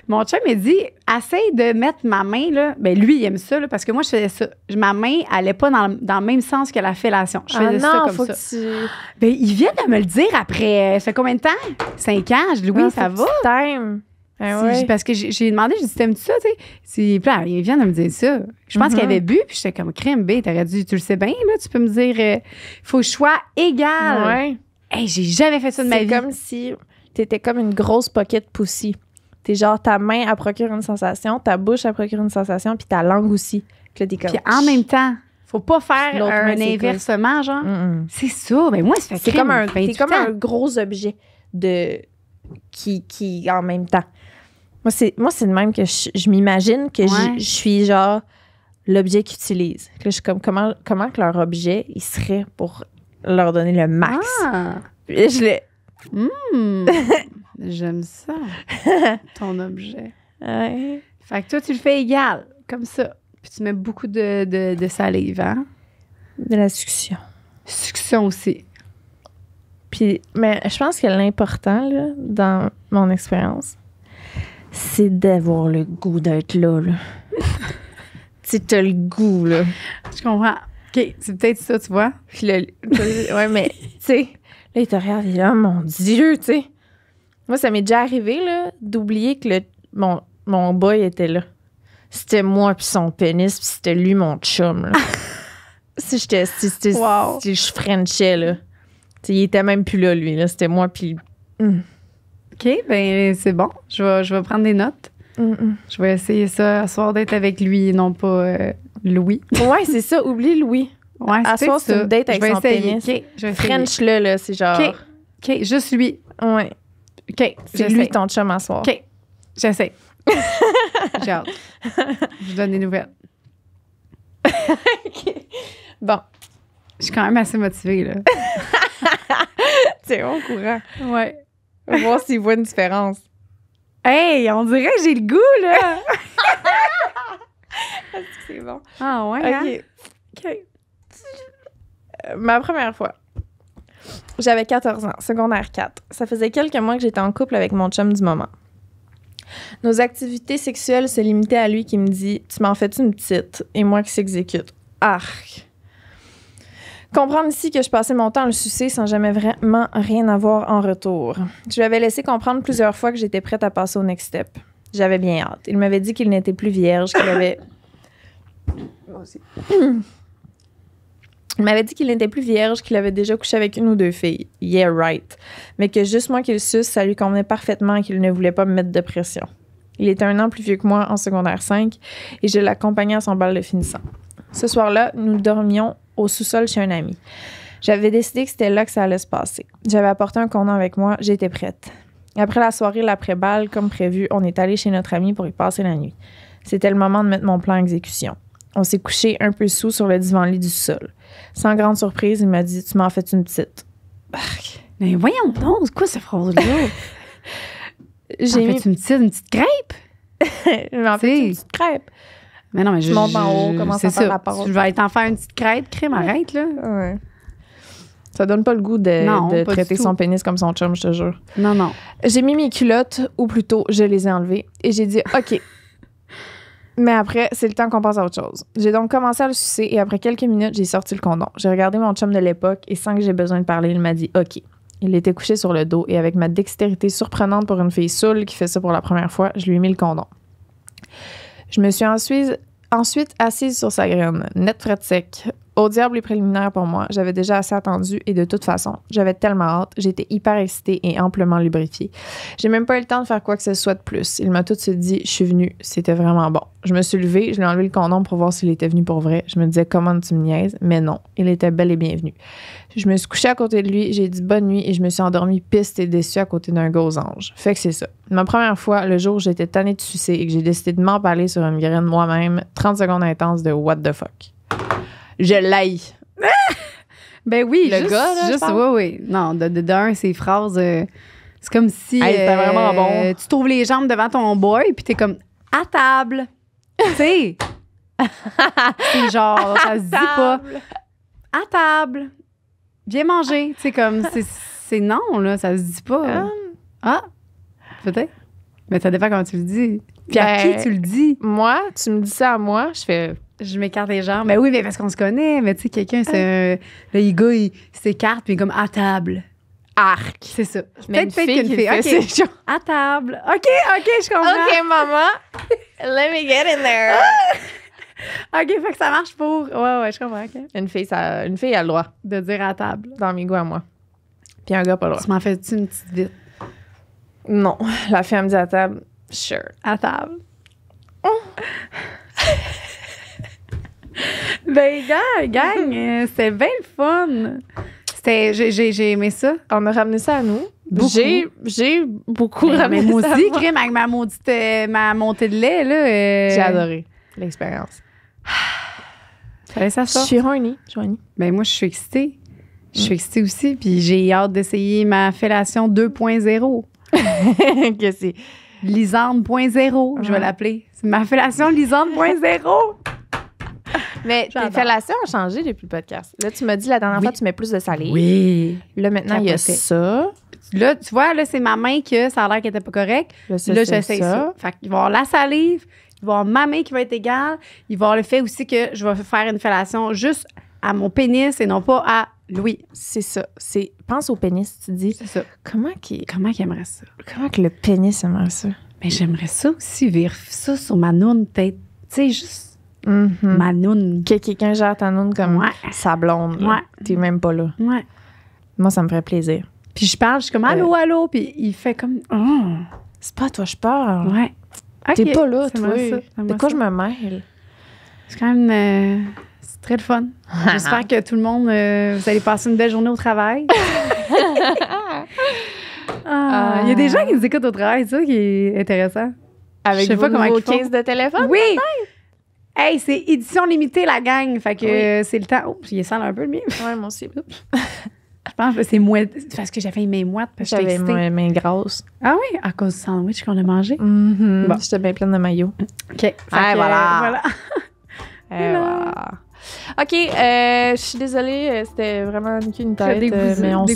A: Mon chum m'a dit, essaye de mettre ma main, là. Ben, lui, il aime ça, là, parce que moi, je faisais ça. Ma main allait pas dans le même sens que la fellation. Je faisais ça comme
B: faut
A: ça.
B: que tu...
A: Ben, il vient de me le dire après, ça fait combien de temps? 5 ans. Je dis, Louis,
B: Non,
A: ça
B: faut
A: va?
B: que tu t'aimes. Ah ouais.
A: Parce que j'ai demandé, j'ai dit, t'aimes-tu ça, tu sais? Puis là, il vient de me dire ça. Je pense qu'il avait bu, puis j'étais comme, crème, B, t'aurais dû, tu le sais bien, là, tu peux me dire, faut que je sois égal.
B: Ouais.
A: Hey, j'ai jamais fait ça de ma vie.
B: C'est comme si t'étais comme une grosse pocket pussy. T'es genre, ta main, elle procure une sensation, ta bouche, elle procure une sensation, puis ta langue aussi. Puis là, t'es comme...
A: Puis en même temps, faut pas faire
B: L'autre main,
A: un
B: c'est
A: inversement, genre.
B: Mm-mm.
A: C'est ça. Ben moi, ça fait
B: C'est comme un,
A: crème,
B: t'es comme
A: 28 ans.
B: un gros objet qui en même temps. Moi, c'est de même que je m'imagine que
A: Ouais.
B: je suis genre l'objet qu'ils utilisent. Que là, je suis comme, comment que leur objet, il serait pour leur donner le max.
A: Ah!
B: Puis là, je l'ai...
A: J'aime ça, ton objet.
B: Ouais.
A: Fait que toi, tu le fais égal, comme ça. Puis tu mets beaucoup de salive, hein?
B: De la succion.
A: Succion aussi.
B: Puis, mais je pense que l'important, là, dans mon expérience, c'est d'avoir le goût d'être là, là. Tu t'as le goût, là.
A: Je comprends. OK, c'est peut-être ça, tu vois.
B: Puis ouais, mais, tu sais, là, il te regarde, il est là, mon Dieu, tu sais. Moi, ça m'est déjà arrivé, là, d'oublier que mon boy était là. C'était moi puis son pénis, puis c'était lui, mon chum, là. Si
A: Wow.
B: je frenchais, là. Tu sais, il était même plus là, lui, là. C'était moi puis...
A: OK, ben c'est bon. Je vais prendre des notes. Je vais essayer ça, à soir d'être avec lui, non pas Louis.
B: Ouais, c'est ça, oublie Louis.
A: Ouais,
B: À soir, c'est
A: ça.
B: une date avec
A: Je vais
B: son
A: essayer.
B: pénis.
A: OK, je vais essayer.
B: French-le, là, c'est genre...
A: OK, OK, juste lui.
B: Ouais,
A: OK,
B: c'est
A: j'essaie.
B: lui ton chum à soir.
A: OK, j'essaie. J'ai hâte. Je vous donne des nouvelles.
B: Bon,
A: Je suis quand même assez motivée, là.
B: c'est au courant.
A: Ouais.
B: On va voir s'il voit une différence.
A: Hey, on dirait que j'ai le goût, là.
B: C'est bon.
A: Ah ouais, hein?
B: OK. Ma première fois. J'avais 14 ans, secondaire 4. Ça faisait quelques mois que j'étais en couple avec mon chum du moment. Nos activités sexuelles se limitaient à lui qui me dit « Tu m'en fais-tu une petite? » et moi qui s'exécute. Arc! Comprendre ici que je passais mon temps à le sucer sans jamais vraiment rien avoir en retour. Je lui avais laissé comprendre plusieurs fois que j'étais prête à passer au next step. J'avais bien hâte. Il m'avait dit qu'il n'était plus vierge, qu'il avait... Moi aussi. Il m'avait dit qu'il n'était plus vierge, qu'il avait déjà couché avec une ou deux filles. Yeah, right. Mais que juste moi qu'il suce, ça lui convenait parfaitement et qu'il ne voulait pas me mettre de pression. Il était 1 an plus vieux que moi, en secondaire 5, et je l'accompagnais à son bal de finissant. Ce soir-là, nous dormions au sous-sol chez un ami. J'avais décidé que c'était là que ça allait se passer. J'avais apporté un condom avec moi, j'étais prête. Après la soirée, l'après-balle, comme prévu, on est allé chez notre ami pour y passer la nuit. C'était le moment de mettre mon plan en exécution. On s'est couché un peu sous sur le divan-lit du sol. Sans grande surprise, il m'a dit « Tu m'en fais une petite? »
A: Mais voyons donc, c'est quoi cette phrase-là?
B: J'ai mis...
A: une petite crêpe?
B: Je m'en fais une petite crêpe.
A: Mais non, mais
B: je monte en haut, commence à faire la parole.
A: Je vais t'en faire une petite crème, arrête, là.
B: Ouais. Ça donne pas le goût de traiter son pénis comme son chum, je te jure.
A: Non, non.
B: J'ai mis mes culottes, ou plutôt, je les ai enlevées, et j'ai dit « OK. » Mais après, c'est le temps qu'on passe à autre chose. J'ai donc commencé à le sucer, et après quelques minutes, j'ai sorti le condom. J'ai regardé mon chum de l'époque, et sans que j'ai besoin de parler, il m'a dit « OK. » Il était couché sur le dos, et avec ma dextérité surprenante pour une fille saoule qui fait ça pour la première fois, je lui ai mis le condom. Je me suis ensuite assise sur sa graine, nette frette sec. Au diable les préliminaires pour moi. J'avais déjà assez attendu et de toute façon, j'avais tellement hâte. J'étais hyper excitée et amplement lubrifiée. J'ai même pas eu le temps de faire quoi que ce soit de plus. Il m'a tout de suite dit « Je suis venue. » C'était vraiment bon. Je me suis levée, je lui ai enlevé le condom pour voir s'il était venu pour vrai. Je me disais « Comment tu me niaises? » Mais non, il était bel et bien venu. Je me suis couchée à côté de lui, j'ai dit bonne nuit et je me suis endormie piste et déçue à côté d'un gros ange. Fait que c'est ça. Ma première fois, le jour où j'étais tannée de sucer et que j'ai décidé de m'empaler sur une graine moi-même, 30 secondes intenses de what the fuck. Je l'aille.
A: Ben oui,
B: le
A: juste,
B: gars, là,
A: juste oui. Non, d'un, ces phrases, c'est comme si
B: c'était vraiment bon.
A: Tu trouves les jambes devant ton boy puis t'es comme à table. Tu sais. C'est genre, ça se dit pas. À table. Viens manger. Tu sais, comme, c'est non, là, ça se dit pas. Ah, peut-être. Mais ça dépend comment tu le dis. Puis à qui tu le dis?
B: Moi, tu me dis ça à moi, je fais...
A: Je m'écarte les jambes. Mais oui, mais parce qu'on se connaît. Mais tu sais, quelqu'un, c'est le gars, il s'écarte, puis il est comme à table.
B: Arc.
A: C'est ça.
B: Mais peut-être qu'une fille. OK.
A: À table. OK, je comprends.
B: OK, maman. Let me get in there.
A: OK, fait que ça marche pour... Ouais, je comprends. Okay.
B: Une fille a le droit.
A: De dire à table.
B: Dans mes goûts à moi. Puis un gars, pas le droit.
A: Tu m'en fais-tu une petite vite?
B: Non. La fille, elle me dit à table. Sure.
A: À table. Ben, gang, c'était bien le fun. J'ai aimé ça.
B: On a ramené ça à nous.
A: Beaucoup.
B: J'ai beaucoup ramené
A: mais moi
B: ça
A: aussi, crème avec ma montée de lait, là.
B: J'ai adoré l'expérience.
A: Fallait ça
B: Je suis horny.
A: Ben, moi, je suis excitée. Je suis excitée aussi, puis j'ai hâte d'essayer ma fellation 2.0.
B: Que c'est
A: Lisande 0.0, je vais l'appeler. C'est ma fellation Lisande 0.0.
B: Mais tes fellations ont changé depuis le podcast. Là, tu m'as dit la dernière fois, tu mets plus de salive.
A: Oui.
B: Là, maintenant, il y a ça.
A: Là, tu vois, là, c'est ma main que ça a l'air qu'elle n'était pas correcte. Là, j'essaie ça. Fait qu'il va y avoir la salive, il va y avoir ma main qui va être égale. Il va y avoir le fait aussi que je vais faire une fellation juste à mon pénis et non pas à Louis.
B: C'est ça. Pense au pénis, tu dis.
A: C'est ça.
B: Comment qu'il
A: aimerait ça?
B: Comment que le pénis aimerait ça?
A: Mais j'aimerais ça aussi, vivre ça sur ma noune, peut-être. Tu sais, juste ma noune.
B: Que quelqu'un gère ta noune comme sa blonde.
A: Ouais.
B: T'es même pas là.
A: Ouais.
B: Moi, ça me ferait plaisir.
A: Puis je parle, je suis comme allô, puis il fait comme
B: c'est pas à toi, je parle.
A: Ouais.
B: T'es pas là, toi.
A: De
B: quoi je me mêle?
A: C'est quand même c'est très le fun. J'espère que tout le monde, vous allez passer une belle journée au travail. Il y a des gens qui nous écoutent au travail, c'est ça qui est intéressant.
B: Avec vos nouveaux cases de téléphone?
A: Oui! Hey, c'est édition limitée, la gang. Fait que c'est le temps. Oh, il est sale un peu, le mien.
B: Ouais, moi aussi.
A: Je pense que c'est mouette. Parce que j'avais mes moites.
B: J'avais mes mains grosses.
A: Ah oui? À cause du sandwich qu'on a mangé?
B: Bon. J'étais bien pleine de maillot.
A: OK.
B: Voilà. OK, je suis désolée, c'était vraiment une tête, mais on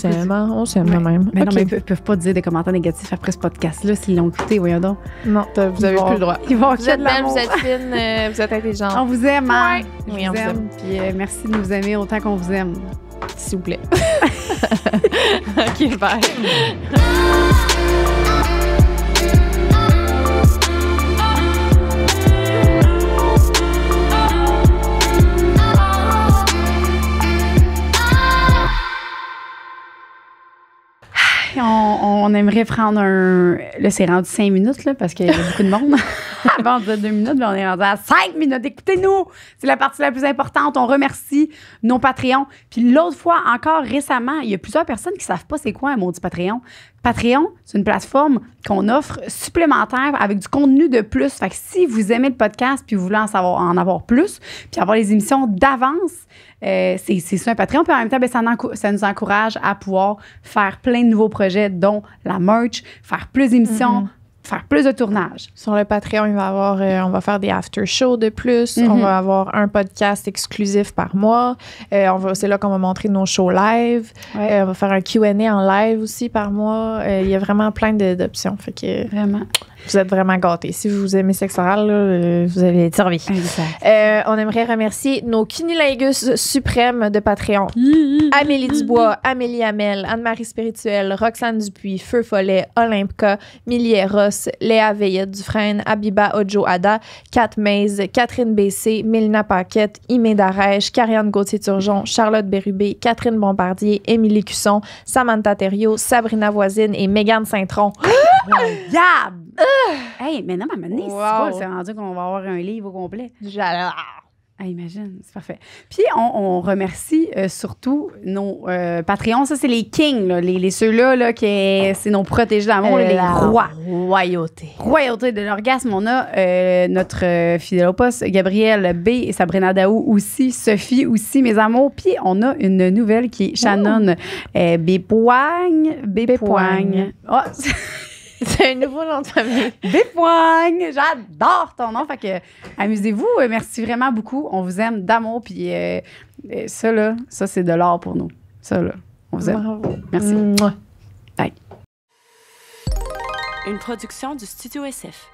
B: s'aime même.
A: Mais non, mais ils peuvent pas dire des commentaires négatifs après ce podcast-là s'ils l'ont écouté, voyons donc.
B: Non, vous avez plus le droit.
A: Vous
B: êtes belle, vous êtes fine, vous êtes intelligente.
A: On vous aime, hein?
B: Oui, on vous aime.
A: Puis merci de nous aimer autant qu'on vous aime.
B: S'il vous plaît. OK, bye.
A: On aimerait prendre un... Là, c'est rendu 5 minutes, là, parce qu'il y a beaucoup de monde. Avant, on disait 2 minutes, mais on est rendu à 5 minutes. Écoutez-nous! C'est la partie la plus importante. On remercie nos Patreons. Puis l'autre fois, encore récemment, il y a plusieurs personnes qui ne savent pas c'est quoi un maudit Patreon. Patreon, c'est une plateforme qu'on offre supplémentaire avec du contenu de plus. Fait que si vous aimez le podcast puis vous voulez en avoir plus, puis avoir les émissions d'avance, c'est ça un Patreon. Puis en même temps, ça nous encourage à pouvoir faire plein de nouveaux projets, dont la merch, faire plus d'émissions, faire plus de tournages.
B: Sur le Patreon, il va avoir, on va faire des after-shows de plus. On va avoir un podcast exclusif par mois. C'est là qu'on va montrer nos shows live. On va faire un Q&A en live aussi par mois. Il y a vraiment plein d'options. Fait que
A: Vraiment.
B: Vous êtes vraiment gâtés. Si vous aimez sexe oral, là, vous allez être servi. On aimerait remercier nos cunilingus suprêmes de Patreon. Amélie Dubois, Amélie Hamel, Anne-Marie Spirituelle, Roxane Dupuis, Feu Follet, Olympka, Millie Ross, Léa Veillette Dufresne, Abiba Ojo-Ada, Kat Maze, Catherine Bessé, Mélina Paquette, Imé Darèche, Karianne Gauthier-Turgeon, Charlotte Bérubé, Catherine Bombardier, Émilie Cusson, Samantha Thériault, Sabrina Voisine et Mégane Saint-Tron.
A: Regarde! Hey, mais non, mais maintenant, c'est rendu qu'on va avoir un livre au complet.
B: J'adore.
A: Imagine, c'est parfait. Puis, on remercie surtout nos Patreons. Ça, c'est les kings, là, ceux-là, là, c'est nos protégés d'amour, les rois. Royauté de l'orgasme. On a notre fidèle au poste, Gabrielle B. et Sabrina Daou aussi, Sophie aussi, mes amours. Puis, on a une nouvelle qui est Shannon Bépoigne. Oh,
B: c'est un nouveau nom de famille.
A: Bépoigne! J'adore ton nom. Fait que, amusez-vous. Merci vraiment beaucoup. On vous aime d'amour. Puis ça, là, ça, c'est de l'or pour nous. Ça, là, on vous aime.
B: Bravo.
A: Merci.
B: Mouah.
A: Bye.
C: Une production du Studio SF.